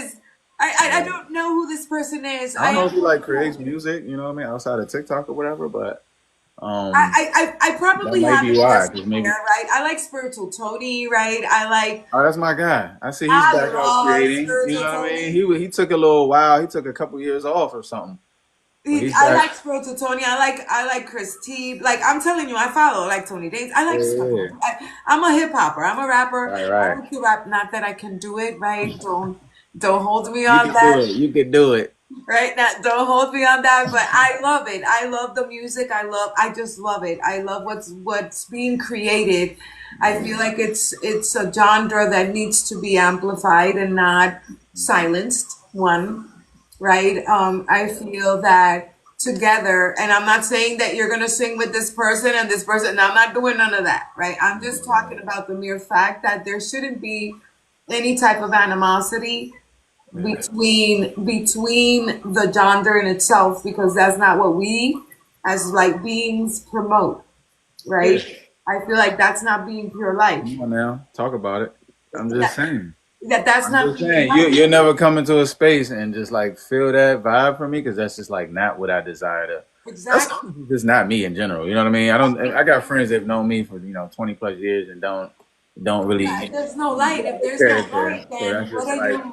is. I Yeah. don't know who this person is. I I don't know am if he like creates music, you know what I mean, outside of TikTok or whatever, but I that probably might have be it why. just Cause somewhere, maybe, right? I like Spiritual Tony, right? oh, that's my guy. I see he's I back out love creating. You Spiritual know what I mean? Tony. He took a little while. He took a couple years off or something. But he I got like Spiritual Tony. I like Chris T. Like I'm telling you, I follow like Tony Danes. I yeah, like stuff. yeah. I'm a hip hopper. I'm a rapper. Right, I right. like to rap. Not that I can do it. Right? Don't hold me You on can do that. it. You can do it. Right now, don't hold me on that, but I love it. I love the music. I just love it. I love what's being created. I feel like it's a genre that needs to be amplified and not silenced. One, right? I feel that together, and I'm not saying that you're gonna sing with this person and this person. And I'm not doing none of that, right? I'm just talking about the mere fact that there shouldn't be any type of animosity Yeah, between the gender in itself because that's not what we as like beings promote, yeah. right? I feel like that's not being pure life. Come on now, talk about it. I'm just That, saying. that's I'm not just being saying. life. You'll never come into a space and just like feel that vibe from me because that's just like not what I desire to. That's Exactly. just not me in general. You know what I mean? I don't. I got friends that've known me for 20 plus years and don't really Yeah, if there's no light, if there's no character. light, So then that's just like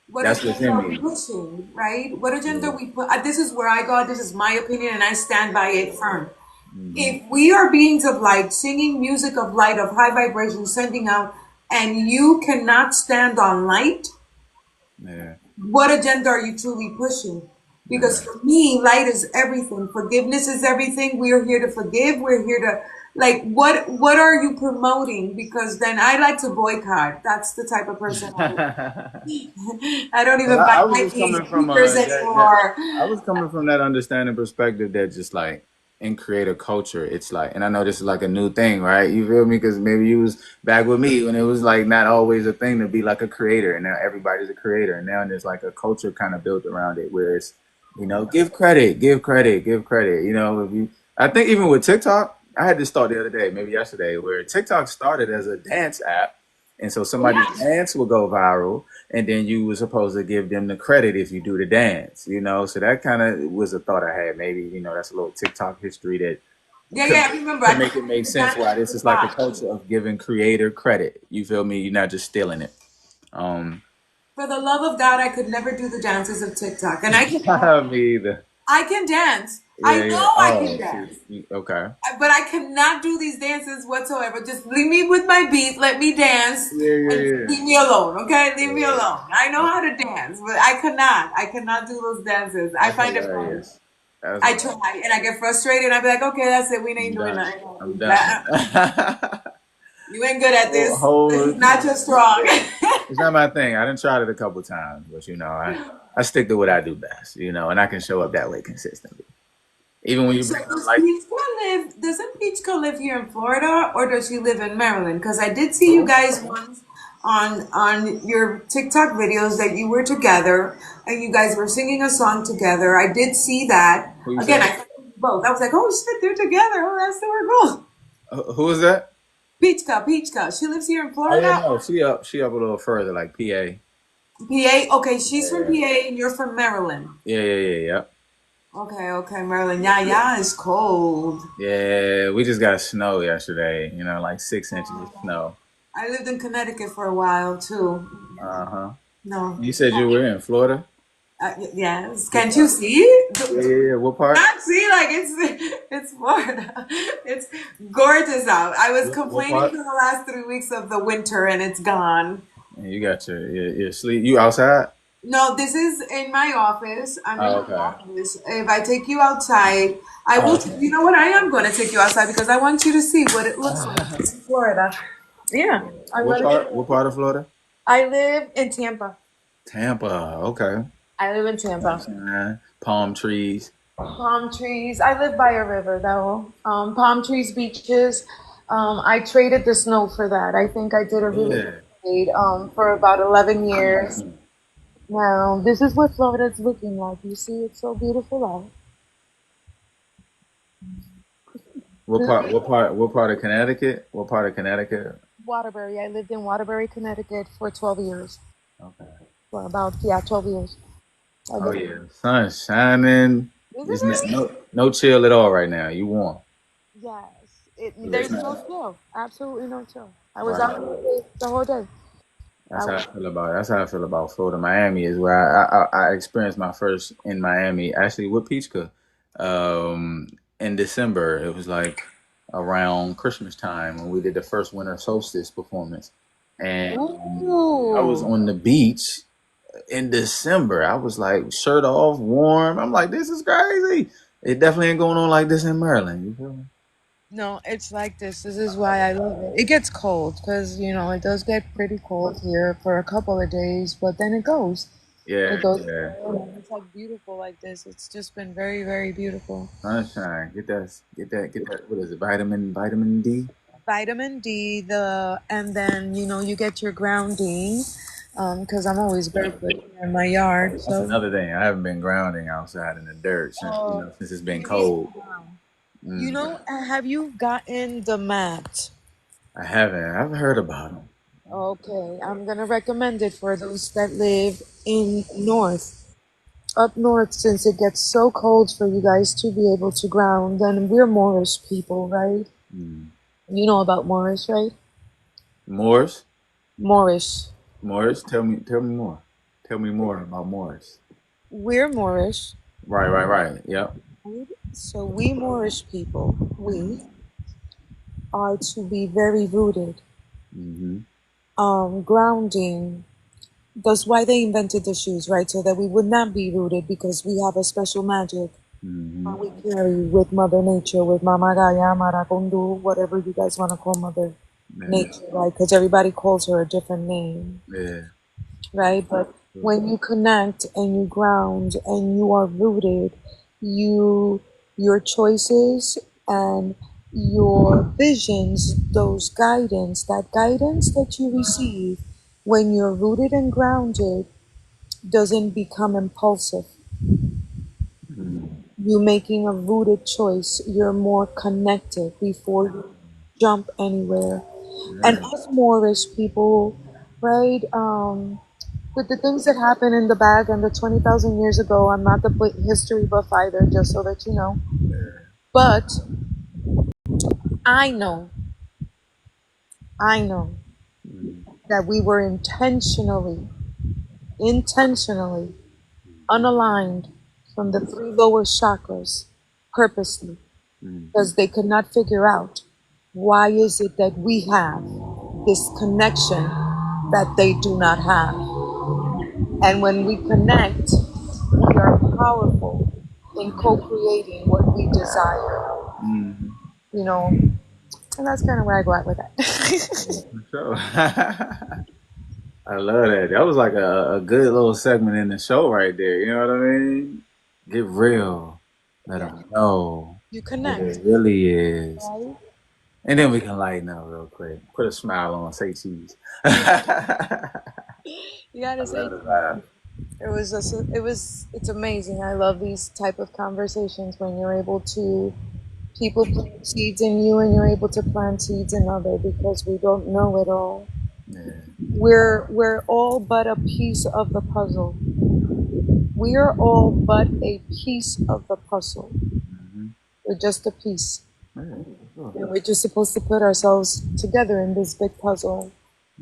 what that's agenda what's in are we me. pushing, right? What agenda Yeah. we put? This is where I go. This is my opinion, and I stand by it firm. Hmm. If we are beings of light, singing music of light, of high vibration, sending out, and you cannot stand on light, Yeah. what agenda are you truly pushing? Because Yeah. for me, light is everything. Forgiveness is everything. We are here to forgive. We're here to like what are you promoting? Because then I like to boycott. That's the type of person I am. I don't But even buy I was just Nike coming from sneakers that anymore. I was coming from that understanding perspective that just like in creator culture, it's like, and I know this is like a new thing, right? You feel me? Because maybe you was back with me when it was like not always a thing to be like a creator, and now everybody's a creator, and now there's like a culture kind of built around it where it's give credit, give credit, give credit. If you, I think even with TikTok, I had this thought the other day, maybe yesterday, where TikTok started as a dance app, and so somebody's dance will go viral and then you were supposed to give them the credit if you do the dance. So that kind of was a thought I had. Maybe that's a little TikTok history that Yeah, could yeah. I remember. could I make think it make the sense dance why was this the is like a spot. culture of giving creator credit. You feel me? You're not just stealing it. Um, For the love of God, I could never do the dances of TikTok, and me either. I can dance. I Yeah, yeah. know I can Oh, dance, okay. but I cannot do these dances whatsoever. Just leave me with my beat, let me dance, Yeah, and yeah, leave me alone. Okay, leave me yeah. alone. I know how to dance, but I cannot. I cannot do those dances. I That's find it funny. hilarious. That's I hilarious. try, and I get frustrated. And I be like, okay, that's it. We ain't I'm doing done. I'm nothing. done. You ain't good at whole, this. This whole is not your strong. It's not my thing. I done tried it a couple times, but I stick to what I do best, and I can show up that way consistently. Even when you So bring up does like Peachco live? Doesn't Peachco live here in Florida, or does she live in Maryland? Because I did see you who? guys once on your TikTok videos that you were together and you guys were singing a song together. I did see that. Who you Again, say? I saw you both. I was like, oh shit, they're together. Oh, that's super cool. Who is that? Peachka. She lives here in Oh yeah, Florida. no, she up a little further, like PA. PA. Okay, she's from Yeah, PA and you're from Maryland. yeah. Okay, Maryland. Yeah, yeah, it's cold. Yeah, we just got snow yesterday. Like 6 inches of snow. I lived in Connecticut for a while too. Uh huh. No. You said you were in Florida. Yes. What Can't you part? see? Yeah. What part? Not see like it's Florida. It's gorgeous out. I was What complaining part? for the last 3 weeks of the winter and it's gone. And you got your sleep. You outside? No, this is in my office. I'm in Oh, my okay. office. If I take you outside, I Oh, will. okay. You know what? I am going to take you outside because I want you to see what it looks like in Florida. Yeah, I'm What going to. part? What part of Florida? I live in Tampa. Tampa. Okay. I live in Tampa. Sunshine, palm trees. Palm trees. I live by a river though. Palm trees, beaches. I traded the snow for that. I think I did a really good Yeah. trade for about 11 years. Now, this is what Florida's looking like. You see, it's so beautiful out. What part? What part? What part of Connecticut? What part of Connecticut? Waterbury. I lived in Waterbury, Connecticut for 12 years. Okay. For about, yeah, 12 years. I Oh lived. yeah, sun shining. Is it It's really? no chill at all right now. You warm. Yes. Yeah, it's There's no not. chill. Absolutely no chill. I was out Right. the whole day. That's how I feel about. That's how I feel about Florida. Miami is where I experienced my first in Miami actually with Peachka. um, in December. It was like around Christmas time when we did the first winter solstice performance, and I was Ooh. on the beach in December. I was like shirt off, warm. I'm like, this is crazy. It definitely ain't going on like this in Maryland. You feel me? No, it's like this. This is why I love it. It gets cold because, it does get pretty cold here for a couple of days, but then it goes. It Yeah, goes. yeah. It's like beautiful like this. It's just been very, very beautiful. Sunshine. Get that. What is it? Vitamin D. Vitamin D, and then, you get your grounding, because I'm always barefoot here in my yard. That's So, another thing. I haven't been grounding outside in the dirt since oh, since it's been you need cold. to ground. Mm. Have you gotten the mat? I haven't. I've heard about them. Okay, I'm gonna recommend it for those that live in north, up north, since it gets so cold for you guys to be able to ground. And we're Moorish people, right? Mm. You know about Moorish, right? Morris. Moorish. Morris. Tell me more. Tell me more about Morris. We're Moorish, Right, right, right. Yep. right? So we Moorish people, we Mm-hmm. are to be very rooted, Mm-hmm. grounding. That's why they invented the shoes, right? So that we would not be rooted because we have a special magic Mm-hmm. we carry with Mother Nature, with Mama Gaia, Marakundu, whatever you guys want to call Mother Yeah. Nature, right? Because everybody calls her a different name, Yeah. right? But when you connect and you ground and you are rooted, you your choices and your visions, that guidance that you receive when you're rooted and grounded doesn't become impulsive. Mm. You making a rooted choice. You're more connected before you jump anywhere. And Yeah. us Moorish people, right? With the things that happened in the bag and the 20,000 years ago, I'm not the history buff either, just so that you know. But I know, I know Mm. that we were intentionally unaligned from the three lower chakras purposely Mm. because they could not figure out why is it that we have this connection that they do not have. And when we connect, we are powerful in co-creating what we desire, Mm. you know, and that's kind of where I go at with that. For sure. I love that. That was like a good little segment in the show right there. You know what I mean? Get real. Let Yeah, them know you what connect, it really is. right? And then we can lighten up real quick. Put a smile on, say cheese. I You gotta say love to laugh. it's amazing. I love these type of conversations when you're able to people plant seeds in you and you're able to plant seeds in other because we don't know it all. Yeah. We're all but a piece of the puzzle. We're all but a piece of the puzzle. Mm-hmm. We're just a piece. Yeah, for sure. And we're just supposed to put ourselves together in this big puzzle.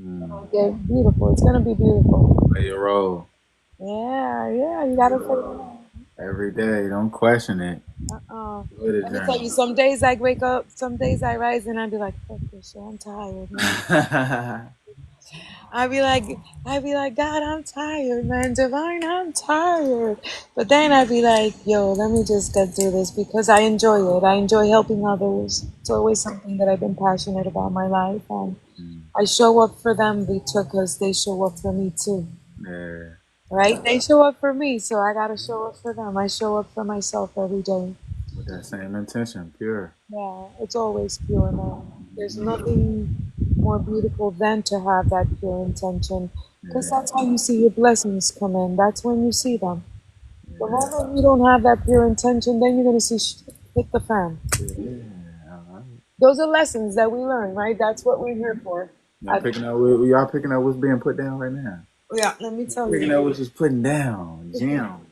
Mm. Get beautiful. It's gonna be beautiful. Play your role. Yeah, yeah, you Play gotta your put role. Every day. Don't question it. Enjoy the let me tell journey. you, some days I wake up, some days I rise and I be like, fuck this shit, I'm tired, man. I be like, God, I'm tired, man. Divine, I'm tired. But then I be like, yo, let me just get through this because I enjoy it. I enjoy helping others. It's always something that I've been passionate about in my life, and Mm. I show up for them because they show up for me too. Yeah. Right? They show up for me, so I gotta show up for them. I show up for myself every day. With that same intention, pure. Yeah, it's always pure, man. There's Mhm. nothing more beautiful than to have that pure intention. Because Yeah. that's how you see your blessings come in. That's when you see them. The Yeah. moment you don't have that pure intention, then you're going to see hit the fan. Yeah. All right. Those are lessons that we learn, right? That's what we're here for. I, Y'all picking up what's being put down right now. yeah, let me tell Picking you. up what's just putting down. Gems.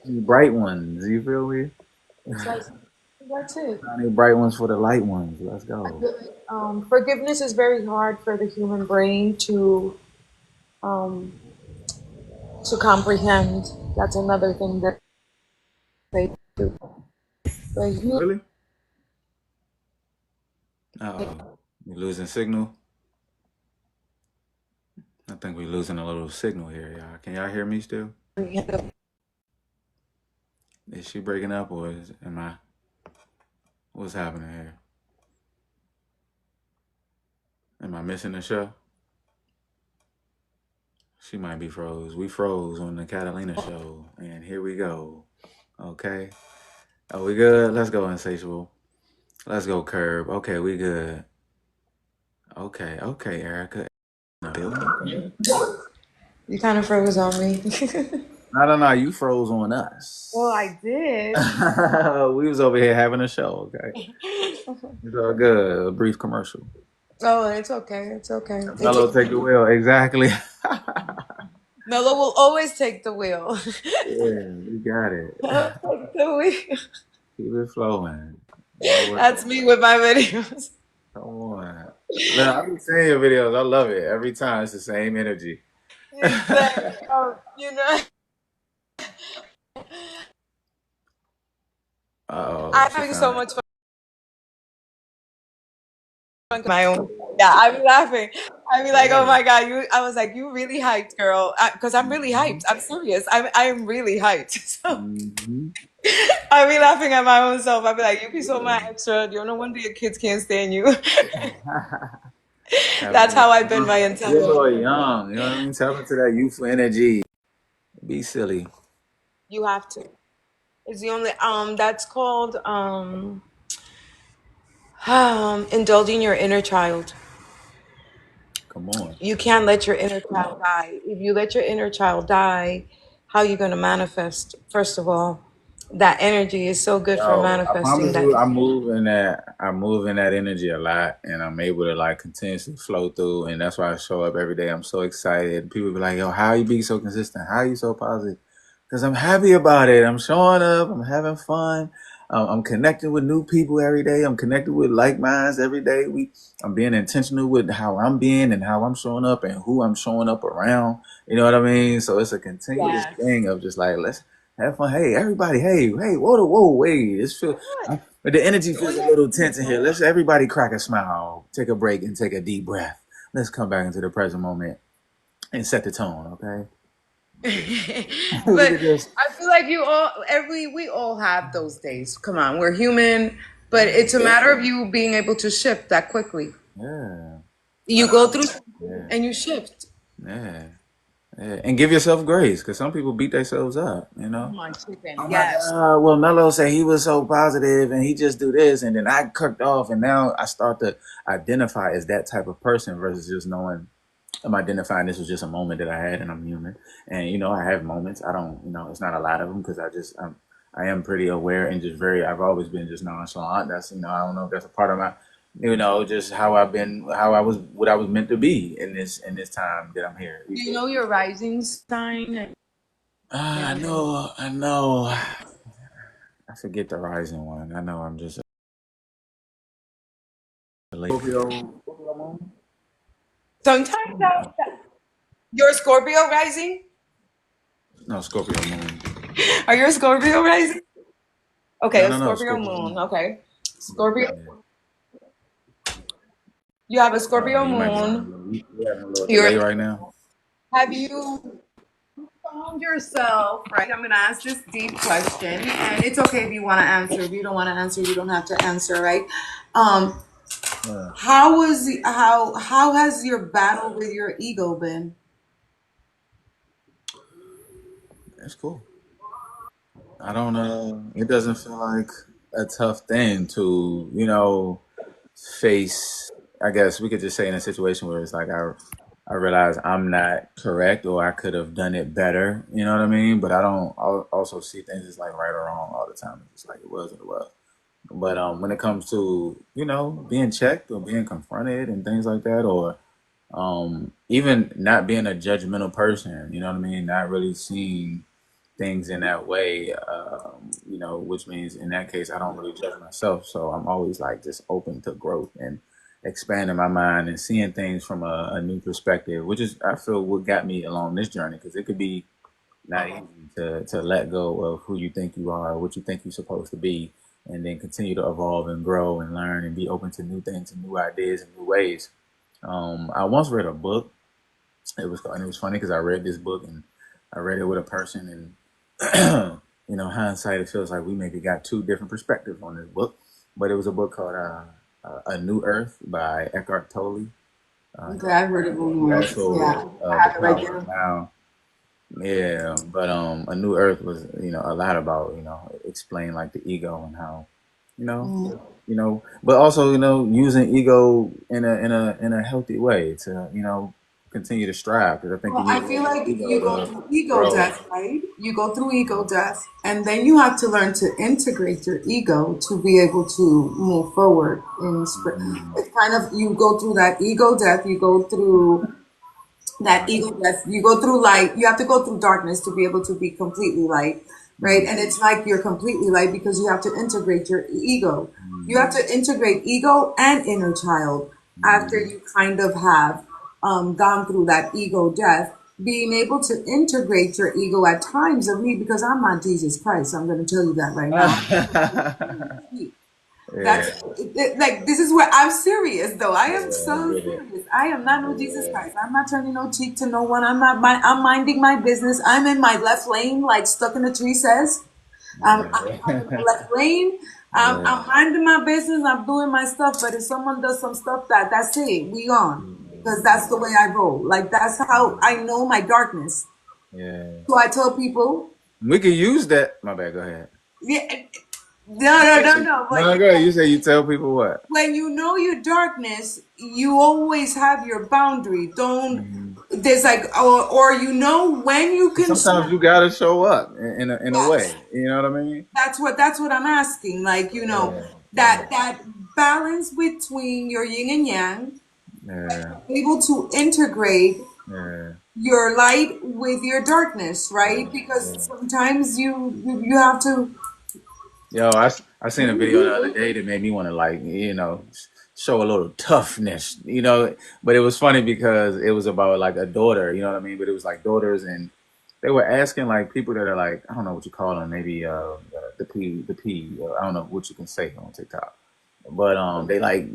Bright ones. You feel me? It's like, that's it. Shiny bright ones for the light ones. Let's I go. feel like, forgiveness is very hard for the human brain um, to comprehend. That's another thing that they But you, Really? Uh-oh. We losing signal? I think we're losing a little signal here, y'all. Can y'all hear me still? Is she breaking up or am I? What's happening here? Am I missing the show? She might be froze. We froze on the Catalina show, and here we go. Okay. Are we good? Let's go, Insatiable. Let's go, Curb. Okay, we good. Okay, okay, Erica. you kind of froze on me. No, no, no. You froze on Well, us. I did. We was over here having a show. Okay, it's all good. A brief commercial. Oh, it's okay. It's okay. Mello, take the wheel. Exactly. Mello will always take the wheel. Yeah, you got it. Mello take the wheel. Keep it flowing. No worries. That's me with my videos. Come on. Look, I be seeing your videos. I love it. Every time it's the same energy. Exactly. Oh, you know, Uh-oh, I'm she having so found much fun. My own. Yeah, I be laughing. I be like, oh it. my God, you. I was like, you really hyped, girl. Because I'm really hyped. Yeah. I'm serious. I'm really hyped. So Hmm. I be laughing at my own self. I be like, you be so mad extra. You no wonder your kids can't stand you. Tap That's into how I that been my You're a entire. little young, you know what I mean? Tap into that youthful energy. Be silly. You have to. It's the only. That's called indulging your inner child. Come on. You can't let your inner child die. If you let your inner child die, how are you going to manifest? First of all, that energy is so good for Yo, I manifesting promise that. you, I move in that energy a lot, and I'm able to like continuously flow through, and that's why I show up every day. I'm so excited. People be like, "Yo, how you be so consistent? How you so positive?" Because I'm happy about it. I'm showing up. I'm having fun. I'm connecting with new people every day. I'm connected with like minds every day. I'm being intentional with how I'm being and how I'm showing up and who I'm showing up around. You know what I mean? So it's a continuous Yes. thing of just like let's have fun. Hey, everybody. Hey, whoa, wait. But the energy feels a little tense in here. Let's everybody crack a smile, take a break, and take a deep breath. Let's come back into the present moment and set the tone. Okay. We But could just I feel like we all have those days. Come on, we're human, but it's a matter of you being able to shift that quickly. yeah, You go through yeah, and you shift. yeah, yeah, and give yourself grace because some people beat themselves up. You Oh know. my chicken. Oh my Yes. God! Well, Mello said he was so positive and he just do this, and then I cooked off, and now I start to identify as that type of person versus just knowing I'm identifying this was just a moment that I had and I'm human. And, I have moments. I don't, it's not a lot of them because I am pretty aware and just I've always been just nonchalant. That's, I don't know if that's a part of my, just how I've been, what I was meant to be in this time that I'm here. Do you know your rising sign? I know, I know. I forget the rising one. I know I'm just a late. Scorpio moon? Sometimes you're a Scorpio rising? No, Scorpio moon. Are you a Scorpio rising? Okay, No, a no, no, Scorpio Scorpio moon. moon. Okay. Scorpio. Yeah. You have a Scorpio You might be having moon. you're having a little You're delay right now. have you found yourself, right? I'm going to ask this deep question, and it's okay if you want to answer. If you don't want to answer, you don't have to answer, right? Um, Yeah, how has your battle with your ego been? that's cool. I don't know. It doesn't feel like a tough thing to, face. I guess we could just say in a situation where it's like I realize I'm not correct or I could have done it better. You know what I mean? But I don't also see things as like right or wrong all the time. It's like it was and it was. But when it comes to being checked or being confronted and things like that, or even not being a judgmental person, you know what I mean? Not really seeing things in that way, which means in that case, I don't really judge myself. So I'm always like just open to growth and expanding my mind and seeing things from a new perspective, which is, I feel, what got me along this journey. Because it could be not easy to let go of who you think you are, what you think you're supposed to be, and then continue to evolve and grow and learn and be open to new things and new ideas and new ways. I once read a book. It was funny because I read this book and I read it with a person, and hindsight, it feels like we maybe got two different perspectives on this book. But it was a book called A New Earth by Eckhart Tolle. Okay, I've heard of He them. also Yeah, wrote I The have it right Power of there. Now. Yeah, but A New Earth was a lot about explain like the ego and how you know but also using ego in a healthy way to continue to strive because I think you Well, need I a feel little bit of like ego you go to through ego grow. death, right? You go through ego death, and then you have to learn to integrate your ego to be able to move forward. Mm, It's kind of you go through that ego death. You go through that right. ego death. You go through light. You have to go through darkness to be able to be completely light, right? Mm, And it's like you're completely light because you have to integrate your ego. You mm, have to integrate ego and inner child after mm. you kind of have gone through that ego death. Being able to integrate your ego at times of me because I'm not Jesus Christ. I'm going to tell you that right now. Yeah, That's like this is where I'm serious though. I am yeah, I so get it. serious. I am not no Jesus Yeah, Christ. I'm not turning no cheek to no one. I'm minding my business. I'm in my left lane, like stuck in a tree says. I'm in my yeah, left lane. yeah. I'm minding my business. I'm doing my stuff. But if someone does some stuff that's it. We on because that's the way I roll. Like that's how I know my darkness. Yeah. So I tell people, We could use that. My bad. Go ahead. yeah, no. No, go ahead. You say you tell people what? When you know your darkness, you always have your boundary. Don't Mhm. there's like or you know when you can Sometimes stop. you gotta show up in a way. Yes, You know what I mean? that's what I'm asking. Like Yeah, yeah, that balance between your yin and yang, yeah, able to integrate yeah, your light with your darkness, yeah, right? Because yeah. sometimes you have to. Yo, I seen a video the other day that made me want to like show a little toughness, But it was funny because it was about like a daughter, you know what I mean? But it was like daughters, and they were asking like people that are like I don't know what you call them, maybe I don't know what you can say on TikTok, but they like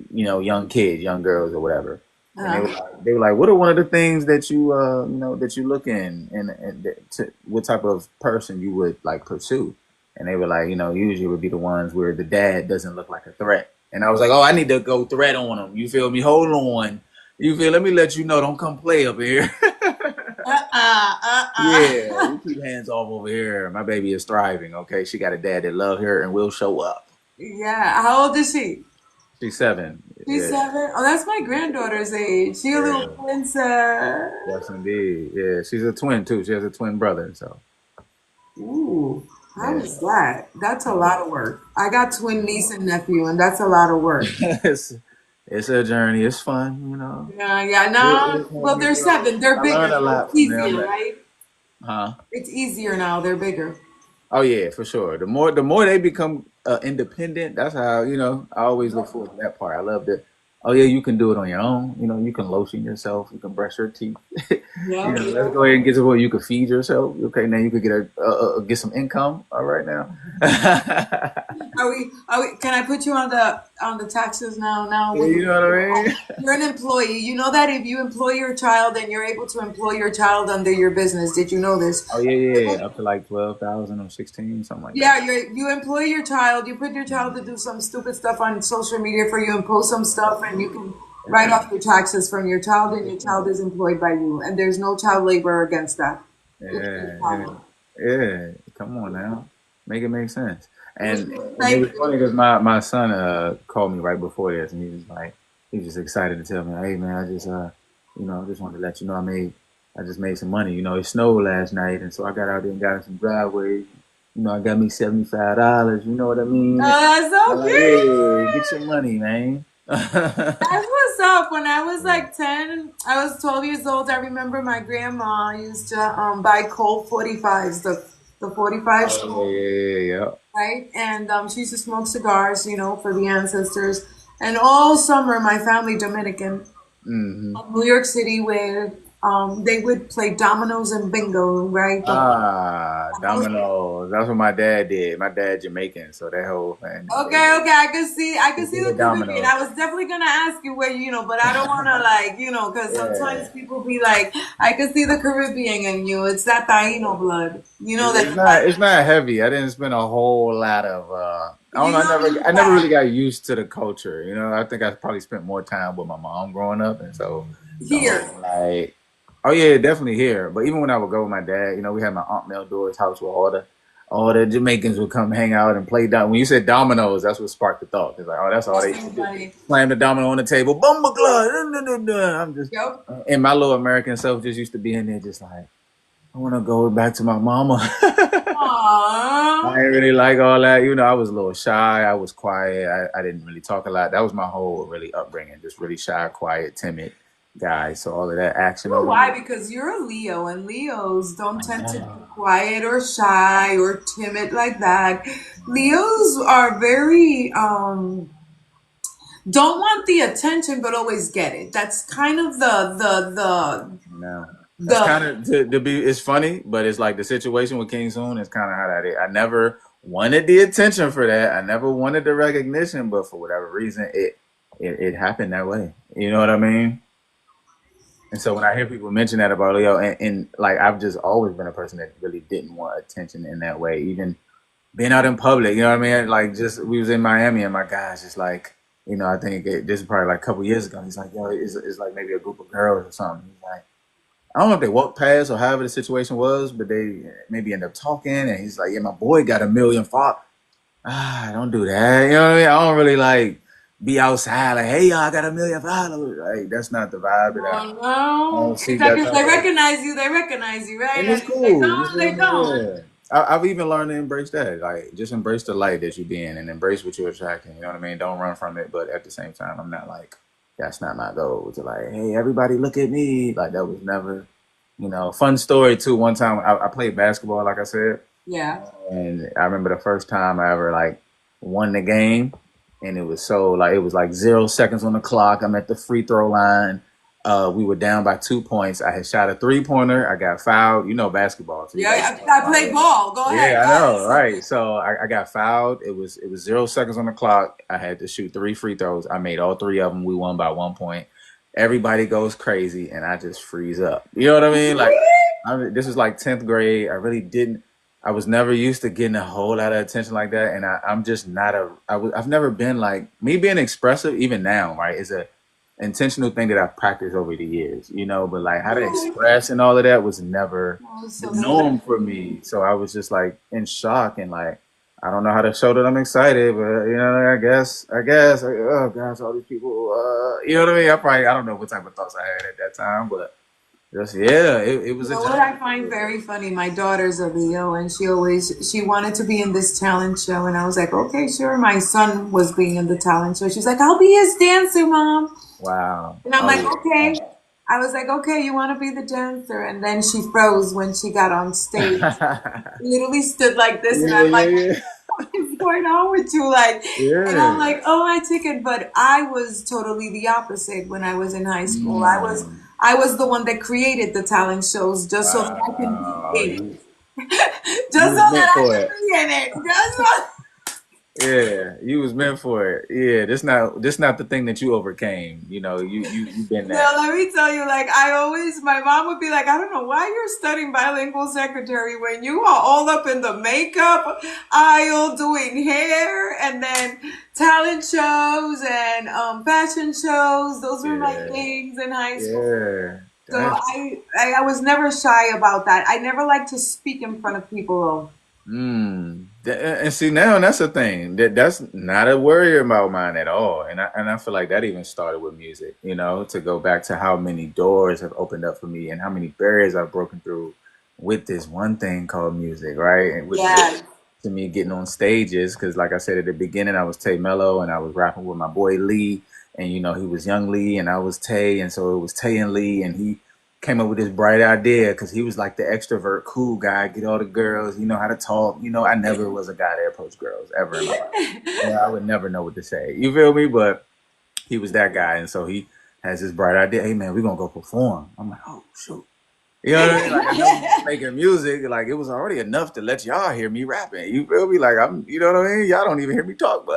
young kids, young girls or whatever, and Uh, they were like, what are one of the things that that you look in and what type of person you would like pursue? And they were like, usually it would be the ones where the dad doesn't look like a threat. And I was like, oh, I need to go threat on them. You feel me? Hold on. You feel? Let me let you know. Don't come play up here. Yeah, uh. you keep hands off over here. My baby is thriving. Okay, she got a dad that love her and will show up. Yeah. How old is she? She's 7. She's Yeah, 7. Oh, that's my granddaughter's age. She a little yeah. princess. Yes, indeed. Yeah, she's a twin too. She has a twin brother. So Ooh, how yeah, is that? That's a lot of work. I got twin niece and nephew, and that's a lot of work. it's it's a journey. It's fun. Yeah, yeah. It No, is fun, well, they're 7. They're I bigger, learned a so lot it's from them. easier, right? Huh? It's easier now. They're bigger. Oh yeah, for sure. The more they become independent, that's how I always look forward to that part. I love that. Oh yeah, you can do it on your own. You can lotion yourself. You can brush your teeth. Yeah, Let's yeah. go ahead and get to where you can feed yourself. Okay, now you could get some income. All right now. Can I put you on the taxes now? Now with You know what I mean? you're an employee. You know that if you employ your child, then you're able to employ your child under your business. Did you know this? Oh yeah, yeah, yeah. Up to like 12,000 or 16, something like that. Yeah, you employ your child, you put your child to do some stupid stuff on social media for you and post some stuff and you can write Yeah, off your taxes from your child and your child is employed by you and there's no child labor against that. It's no yeah, yeah. problem. Yeah, come on now, make it make sense. And it Like, was funny because my son called me right before this, and he was just excited to tell me, hey man, I just wanted to let you know I just made some money. It snowed last night, and so I got out there and got in some driveways. I got me $75. You know what I mean? that's so I'm like, yeah, get cute. your money, man. That's what's up. When I was like 10, I was 12 years old. I remember my grandma used to buy Colt 45s, the 45s, Oh yeah, yeah, yeah, yeah. right? And she used to smoke cigars, for the ancestors. And all summer, my family Dominican, Mm-hmm. New York City with they would play dominoes and bingo, right? The house. Dominoes. That's what my dad did. My dad Jamaican, so that whole thing. Okay, okay, I They can see did the a Caribbean. domino. I was definitely gonna ask you where but I don't wanna like, because sometimes Yeah. people be like, I can see the Caribbean in you. It's that Taino blood. You know that It's not heavy. I didn't spend a whole lot of I don't you know, know I never that really got used to the culture. I think I probably spent more time with my mom growing up, and so the here. whole like oh yeah, definitely here. But even when I would go with my dad, we had my Aunt Mel Dora's house where all the Jamaicans would come hang out and play when you said dominoes, that's what sparked the thought. It's like, oh, that's all That's they used so to do. funny. Slam the domino on the table, bumba glug. I'm just Yep. and my little American self just used to be in there just like I want to go back to my mama. I Aww. didn't really like all that. I was a little shy. I was quiet. I didn't really talk a lot. That was my whole really upbringing. Just really shy, quiet, timid guy. So all of that action over Why? here. Because you're a Leo, and Leos don't I tend to be know. quiet or shy or timid like that. Leos are very don't want the attention, but always get it. That's kind of No. That's the kind of to be. It's funny, but it's like the situation with King Soon is kind of how that is. I never wanted the attention for that. I never wanted the recognition, but for whatever reason, it happened that way. You know what I mean? And so when I hear people mention that about Leo, and like I've just always been a person that really didn't want attention in that way, even being out in public. You know what I mean? Like just we was in Miami, and my guy's just like, I think this is probably like a couple years ago. He's like, yo, it's like maybe a group of girls or something. He's like, I don't know if they walked past or however the situation was, but they maybe end up talking, and he's like, yeah, my boy got a million followers. Don't do that. You know what I mean? I don't really like be outside like, hey, y'all, I got a million followers. Like that's not the vibe that oh I no. don't It's seek like that if type they of. recognize you, right? And And it's if they cool. don't, they don't. Yeah. I've even learned to embrace that. Like, just embrace the light that you be in and embrace what you're attracting. You know what I mean? Don't run from it. But at the same time, I'm not like, that's not my goal. To like, hey, everybody look at me. Like, that was never, fun story too. One time I played basketball, like I said. Yeah. And I remember the first time I ever like won the game, and it was like 0 seconds on the clock. I'm at the free throw line. We were down by 2 points. I had shot a 3-pointer. I got fouled. Basketball, so you got to Yeah, start I play foul. ball. Go ahead. Yeah, I know, Yes. right? So I got fouled. It was 0 seconds on the clock. I had to shoot 3 free throws. I made all three of them. We won by 1 point. Everybody goes crazy, and I just freeze up. You know what I mean? Like, this was like 10th grade. I really didn't. I was never used to getting a whole lot of attention like that, and I'm just not a. I've never been like me being expressive. Even now, right, is a intentional thing that I've practiced over the years. But like how to express and all of that was never Oh, the so norm sweet. for me. So I was just like in shock and like I don't know how to show that I'm excited, but I guess, like, oh gosh, all these people, you know what I mean? I don't know what type of thoughts I had at that time, but just yeah, it You was a know what journey I for find real. very funny? My daughter's a Leo, and she wanted to be in this talent show, and I was like, okay, sure. My son was being in the talent show. She's like, I'll be his dancer, mom. Wow. And I'm Oh like, yeah. okay. I was like, okay, you want to be the dancer? And then she froze when she got on stage. Literally stood like this, and Yeah, I'm yeah, like, yeah. what is going on with you? Like, and I'm Yeah. like, oh, I took it, but I was totally the opposite when I was in high school. Mm. I was the one that created the talent shows just so that I can be Wow. in You it, you just so was meant that I for can it. be in it, just so. Yeah, you was meant for it. Yeah, this not the thing that you overcame. You been No, that. let me tell you, like, my mom would be like, I don't know why you're studying bilingual secretary when you are all up in the makeup aisle doing hair and then talent shows and fashion shows. Those were my Yeah, things in high school. yeah. So That's I was never shy about that. I never liked to speak in front of people. And see now that's the thing that's not a worry about mine at all. And I feel like that even started with music. To go back to how many doors have opened up for me and how many barriers I've broken through with this one thing called music, right? And which led Yes. to me getting on stages because, like I said at the beginning, I was Tay Mello and I was rapping with my boy Lee, and he was Young Lee and I was Tay, and so it was Tay and Lee, and he came up with this bright idea because he was like the extrovert, cool guy, get all the girls, how to talk. I never was a guy that approached girls ever in my life. I would never know what to say. You feel me? But he was that guy, and so he has this bright idea. Hey man, we're gonna go perform. I'm like, oh shoot. You know what I mean? Like I know we was making music. Like it was already enough to let y'all hear me rapping. You feel me? Like I'm, you know what I mean? Y'all don't even hear me talk,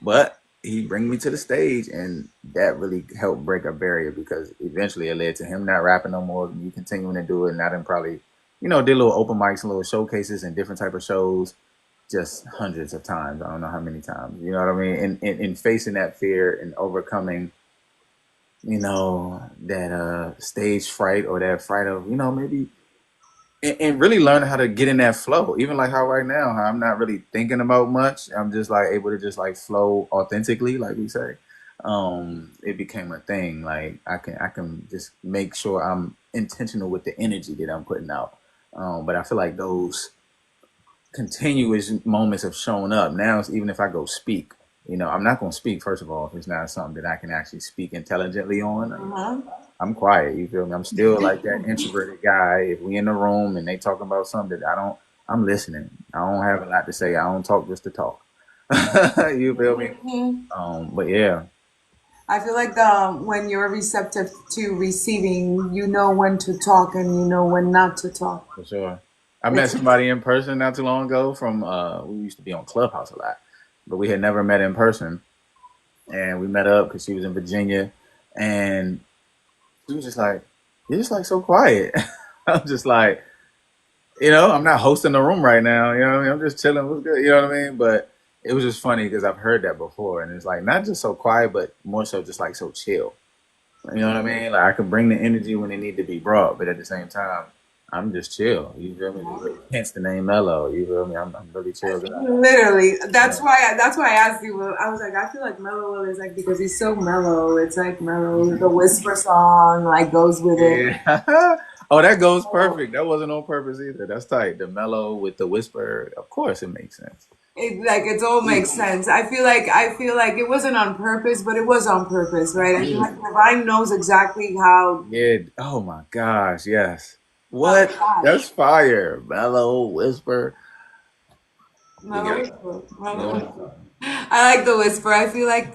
but he bring me to the stage, and that really helped break a barrier because eventually it led to him not rapping no more, and me continuing to do it. And I didn't probably, did little open mics and little showcases and different type of shows, just hundreds of times. I don't know how many times. You know what I mean? And facing that fear and overcoming that stage fright or that fright of, maybe and really learning how to get in that flow. Even like how right now, how I'm not really thinking about much. I'm just like able to just like flow authentically, like we say. It became a thing. Like I can just make sure I'm intentional with the energy that I'm putting out. But I feel like those continuous moments of showing up now, even if I go speak, I'm not going to speak first of all if it's not something that I can actually speak intelligently on. Uh-huh. I'm quiet. You feel me? I'm still like that introverted guy. If we in the room and they talking about something that I'm listening. I don't have a lot to say. I don't talk just to talk. You feel me? Mhm. But yeah, I feel like when you're receptive to receiving, you know when to talk and you know when not to talk. for sure. I met It's somebody in person not too long ago from we used to be on Clubhouse a lot, but we had never met in person. And we met up because she was in Virginia, and she was just like, "You're just like so quiet." I'm just like, I'm not hosting the room right now. You know what I mean? I'm just chilling. What's good? You know what I mean? But it was just funny because I've heard that before, and it's like not just so quiet, but more so just like so chill. You know what I mean? Like I can bring the energy when it need to be brought, but at the same time, I'm just chill. You feel me? Hence the name Mello. You feel me? I'm really chill guy. literally Yeah. that's why I asked you. I was like, I feel like Mello Will is like because he's so mellow. It's like mellow. The whisper song like goes with it. Yeah. Oh, that goes perfect. That wasn't on purpose either. That's tight. The mellow with the whisper. Of course, it makes sense. It all makes sense. I feel like it wasn't on purpose, but it was on purpose, right? I feel like Beautiful. Divine knows exactly how Yeah. Oh my gosh. Yes. What? that That's fire. Mellow whisper. We Mellow got. whisper. Mellow Yeah. whisper. I like the whisper. I feel like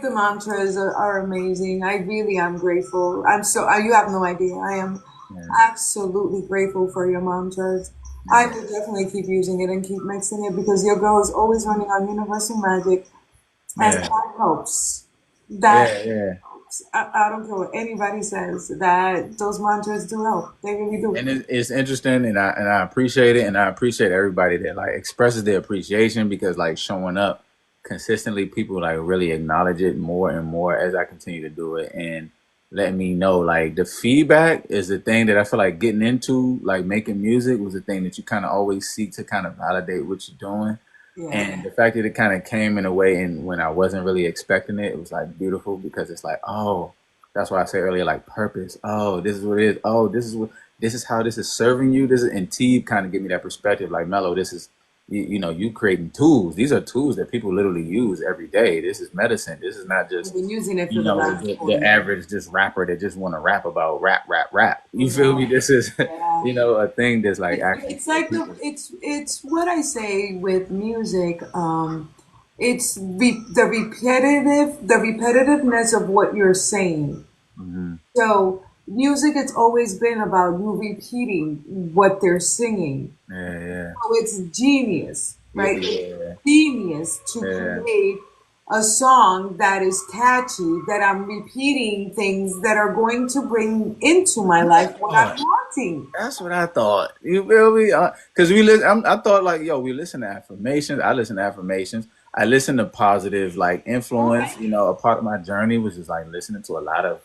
the mantras are amazing. I really am grateful. You have no idea. I am Yeah. absolutely grateful for your mantras. I Yeah. will definitely keep using it and keep mixing it because your girl is always running on universal magic, and Yeah. that helps. That Yeah. Yeah. helps. I don't care what anybody says. That those mantras do help. They really do. And it's interesting, and I appreciate it, and I appreciate everybody that like expresses their appreciation because like showing up consistently, people like really acknowledge it more and more as I continue to do it, and letting me know like the feedback is the thing that I feel like getting into, like making music was the thing that you kind of always seek to kind of validate what you're doing. Yeah. And the fact that it kind of came in a way and when I wasn't really expecting it, it was like beautiful because it's like, oh, that's why I said earlier, like purpose. Oh, this is what it is. Oh, this is how this is serving you. This is and T kind of give me that perspective, like Mello, this is you creating tools. These are tools that people literally use every day. This is medicine. This is not I've just been using it for the last the 40 years. average just rapper that just want to rap about rap. You feel me? Yeah. This is Yeah. a thing that's like actually It's for like people. it's what I say with music. It's the repetitiveness of what you're saying. Hmm. So music, it's always been about you repeating what they're singing. Yeah, yeah, So it's genius, yeah, right? It's yeah, genius to yeah. create a song that is catchy, that I'm repeating things that are going to bring into my life what I'm wanting. That's what I thought. You feel me? Because we listen. I thought like, yo, we listen to affirmations. I listen to affirmations. I listen to positive like influence. A part of my journey was just like listening to a lot of.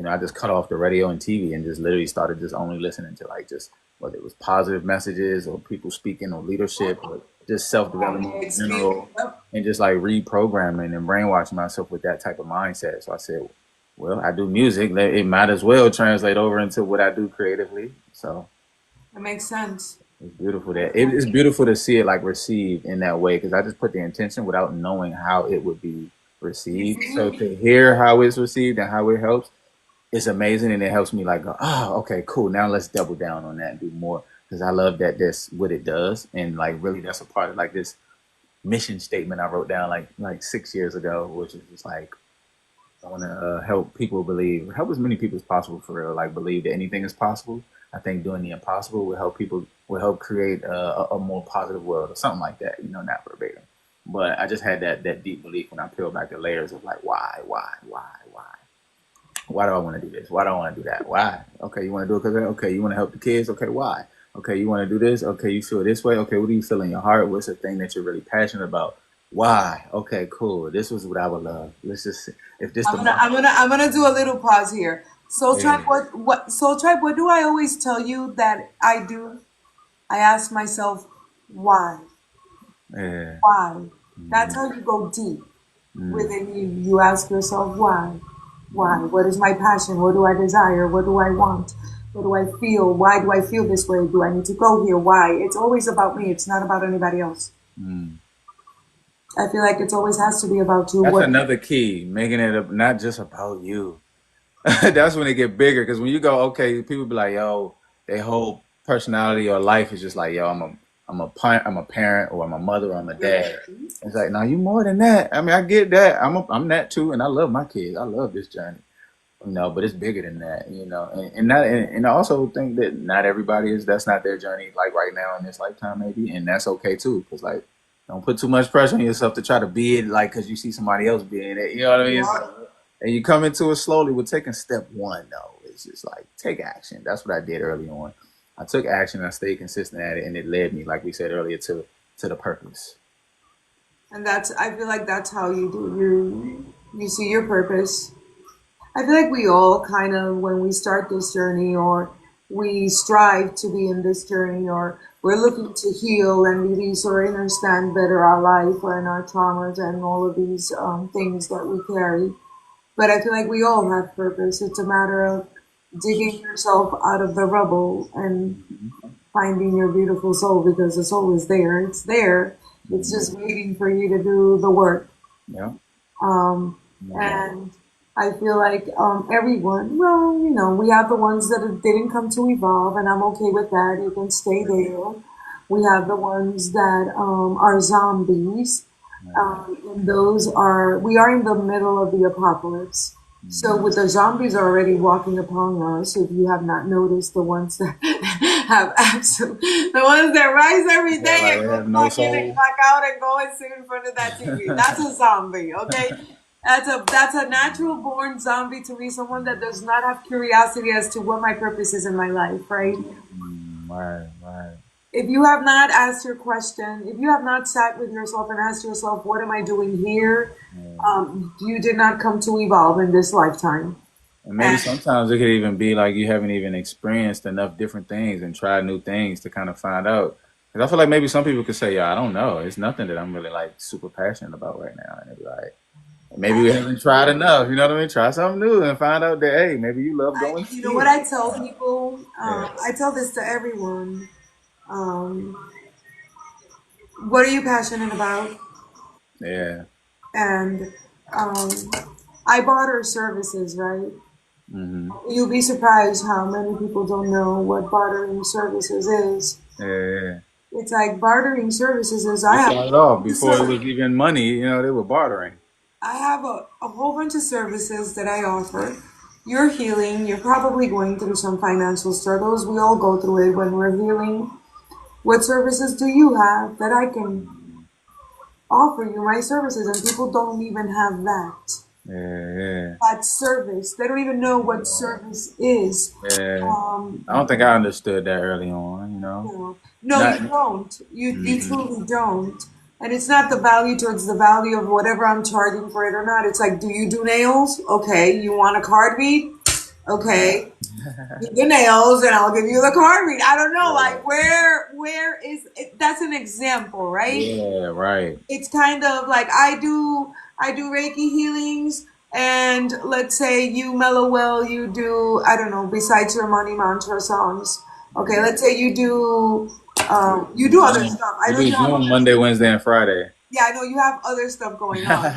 I just cut off the radio and TV and just literally started just only listening to like just whether it was positive messages or people speaking or leadership or just self development in Experience. general, and just like reprogramming and brainwashing myself with that type of mindset. So I said, well, I do music. It might as well translate over into what I do creatively. So It makes sense. it's beautiful that it's beautiful to see it like received in that way because I just put the intention without knowing how it would be received. So to hear how it's received and how it helps, it's amazing and it helps me like go, oh, okay, cool. Now let's double down on that and do more because I love that that's what it does and like really that's a part of like this mission statement I wrote down like 6 years ago, which is just like I want to help people believe, help as many people as possible for real. Like believe that anything is possible. I think doing the impossible will help people, will help create a more positive world or something like that. You know, not verbatim, but I just had that deep belief when I peel back the layers of like why do I want to do this? Why do I want to do that? Why? Okay, you want to do it because okay, you want to help the kids. Okay, why? Okay, you want to do this. Okay, you feel this way. Okay, what do you feel in your heart? What's the thing that you're really passionate about? Why? Okay, cool. This was what I would love. Let's just see. If this I'm the gonna, money. I'm gonna, I'm gonna do a little pause here. Soul Tribe, Yeah, what do I always tell you that I do? I ask myself, why? yeah, Why? That's mm, how you go deep mm, within you. You ask yourself, why? Why? What is my passion? What do I desire? What do I want? What do I feel? Why do I feel this way? Do I need to go here? Why? It's always about me. It's not about anybody else. mm. I feel like it always has to be about you. That's What? another key, making it not just about you. That's when it get bigger. Because when you go, okay, people be like, yo, their whole personality or life is just like, yo, I'm a parent, or I'm a mother, or I'm a dad. It's like, no, you more than that. I mean, I get that. I'm that too, and I love my kids. I love this journey, but it's bigger than that, and I also think that not everybody is, that's not their journey, like right now in this lifetime, maybe, and that's okay too, because like, don't put too much pressure on yourself to try to be it, like, because you see somebody else being it, you know what I mean? Yeah. So, and you come into it slowly. We're taking step one, though. It's just like take action. That's what I did early on. I took action. I stayed consistent at it, and it led me, like we said earlier, to the purpose. And I feel like that's how you do. You see your purpose. I feel like we all kind of, when we start this journey, or we strive to be in this journey, or we're looking to heal and release or understand better our life and our traumas and all of these things that we carry. But I feel like we all have purpose. It's a matter of digging yourself out of the rubble and finding your beautiful soul, because the soul is there. It's there. It's just Mm-hmm. waiting for you to do the work. Yeah. Um, Yeah. and I feel like everyone, well, we have the ones that didn't come to evolve, and I'm okay with that. You can stay there. We have the ones that are zombies. And we are in the middle of the apocalypse. So Mm-hmm. with the zombies already walking upon us, if you have not noticed, the ones that have the ones that rise every Yeah, day like and they go have no clock in and soul. clock out and go and sit in front of that TV, that's a zombie, okay? That's a natural born zombie to me, someone that does not have curiosity as to what my purpose is in my life, right? Right, right. If you have not asked your question, if you have not sat with yourself and asked yourself, what am I doing here? Yeah. You did not come to evolve in this lifetime. And maybe And sometimes it could even be like you haven't even experienced enough different things and tried new things to kind of find out. Because I feel like maybe some people could say, "Yeah, I don't know. It's nothing that I'm really like super passionate about right now." And it'd be like, maybe we haven't tried enough. You know what I mean? Try something new and find out that hey, maybe you love going you know what skiing. I tell people? Yeah, I tell this to everyone. Um, what are you passionate about? yeah. And um, I barter services, right? Mm-hmm. You'll be surprised how many people don't know what bartering services is. Yeah, yeah. It's like bartering services is We I have started off before it was even money. They were bartering. a whole bunch of services that I offer. You're healing. You're probably going through some financial struggles. We all go through it when we're healing. What services do you have that I can offer you my services? And people don't even have that. Yeah, yeah, That service. They don't even know what service is. yeah. Um, I don't think I understood that early on. no, Not. you don't. You Mm-hmm. truly don't. And it's not the value towards the value of whatever I'm charging for it or not. It's like, do you do nails? Okay. You want a card read? Okay. Do the nails and I'll give you the card read. I don't know. Yeah. Like, where is it? That's an example, right? Yeah, right. It's kind of like I do Reiki healings, and let's say you, Mello Will, you do, I don't know, besides your money mantra songs. Okay, let's say you do other Zoom. stuff. I We know do you have Zoom other Monday, stuff. Wednesday, and Friday. Yeah, I know you have other stuff going on.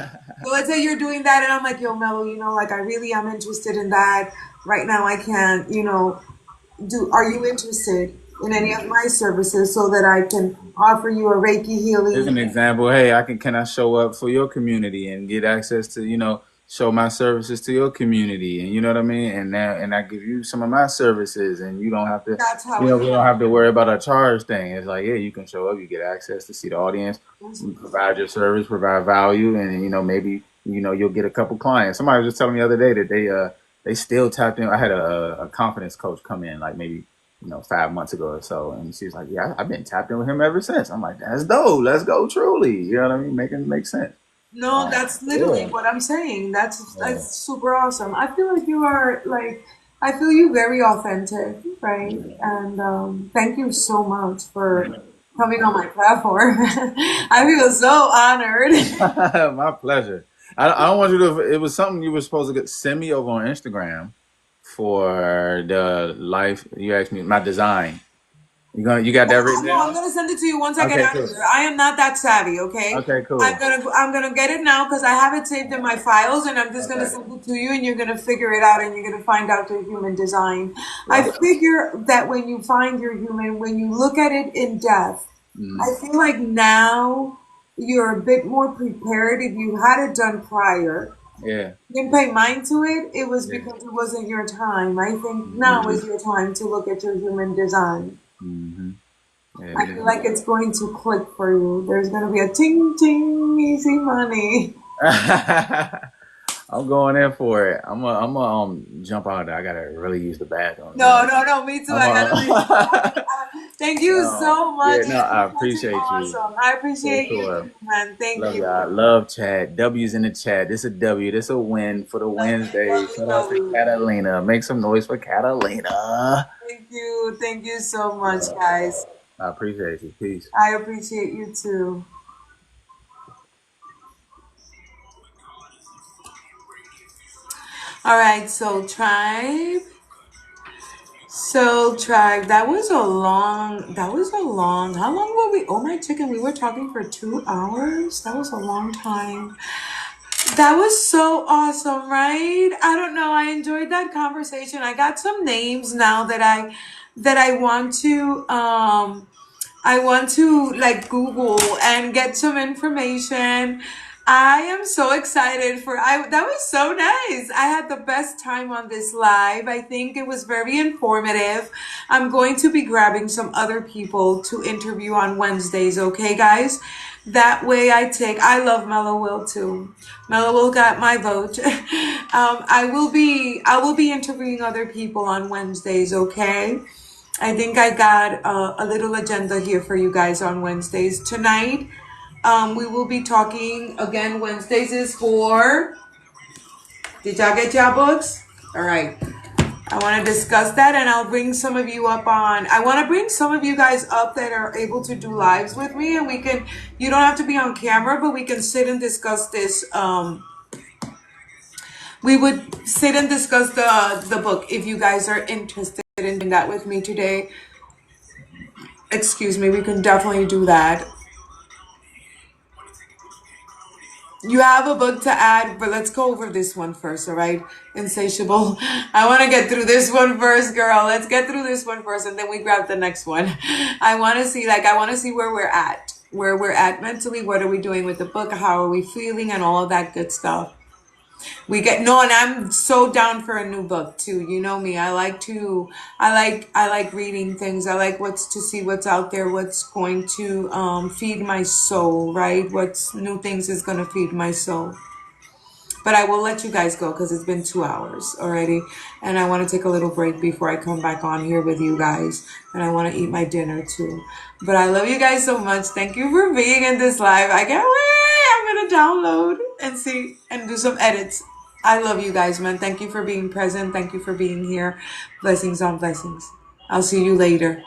So let's say you're doing that, and I'm like, yo, Mello, like I really am interested in that. Right now, I can't, are you interested in any of my services so that I can offer you a Reiki Here's healing? an example. Hey, can I show up for your community and get access to show my services to your community, and you know what I mean. And now, and I give you some of my services, and you don't have to, That's how it we don't have to worry about a charge thing. It's like, yeah, you can show up, you get access to see the audience, happens. you provide your service, provide value, and maybe you'll get a couple clients. Somebody was just telling me the other day that they still tapped in. I had a confidence coach come in like maybe 5 months ago or so, and she's like, yeah, I've been tapped in with him ever since. I'm like, that's dope. Let's go, truly. You know what I mean? Making it make sense. No, that's literally Yeah. what I'm saying. Yeah. That's super awesome. I feel like you are like I feel you very authentic, right? And thank you so much for coming on my platform. I feel so honored. My pleasure. I don't want you to. It was something you were supposed to send me over on Instagram for the life. You asked me my design. You got that written No, I'm down? gonna send it to you once I get Okay, out of cool. here. I am not that savvy, okay? Okay, cool. I'm gonna get it now because I have it saved in my files, and I'm just gonna Okay. send it to you, and you're gonna figure it out, and you're gonna find out the human design. I Yeah. figure that when you find your human, when you look at it in depth, Mm, I feel like now you're a bit more prepared. If you had it done prior, yeah. didn't pay mind to it, it was Yeah. because it wasn't your time. I think now Mm-hmm. is your time to look at your human design. Mm-hmm. Yeah, I it feel is. like it's going to click for you. There's going to be a ting ting easy money. I'm going in for it. I'm jump out there. I gotta really use the bathroom. No, no, no, me too. I'm I gotta leave. a, Thank you so yeah, much. no, You're I so fucking appreciate you awesome. I for appreciate you sure. too, man. Thank Love you. y'all. Love chat. W's in the chat. This a W. This a win for the Lovely, Wednesday. lovely, Shout out to lovely. Catalina. Make some noise for Catalina. Thank you. Thank you so much, guys. I appreciate you. Peace. I appreciate you too. All right, so tribe. So tribe, that was a long, how long were we, oh my chicken, we were talking for 2 hours? That was a long time. That was so awesome, right? I don't know. I enjoyed that conversation. I got some names now that I want to like Google and get some information. I am so excited for I that was so nice. I had the best time on this live. I think it was very informative. I'm going to be grabbing some other people to interview on Wednesdays, okay guys? That way I love Mello Will too. Mello Will got my vote. I will be interviewing other people on Wednesdays, okay? I think I got a little agenda here for you guys on Wednesdays. Tonight, we will be talking again. Wednesdays is for. Did y'all get y'all books? All right. I want to discuss that and I'll bring some of you up on. I want to bring some of you guys up that are able to do lives with me and we can. You don't have to be on camera, but we can sit and discuss this. We would sit and discuss the book if you guys are interested in doing that with me today. Excuse me, we can definitely do that. You have a book to add, but let's go over this one first, all right? Insatiable. I want to get through this one first, girl. Let's get through this one first, and then we grab the next one. I want to see where we're at. Where we're at mentally, what are we doing with the book, how are we feeling, and all of that good stuff. We get no, and I'm so down for a new book too. You know me. I like reading things. I like what's to see what's out there, what's going to feed my soul, right? What's new things is gonna feed my soul. But I will let you guys go because it's been 2 hours already. And I want to take a little break before I come back on here with you guys. And I want to eat my dinner too. But I love you guys so much. Thank you for being in this live. I can't wait. I'm going to download and see and do some edits. I love you guys, man. Thank you for being present. Thank you for being here. Blessings on blessings. I'll see you later.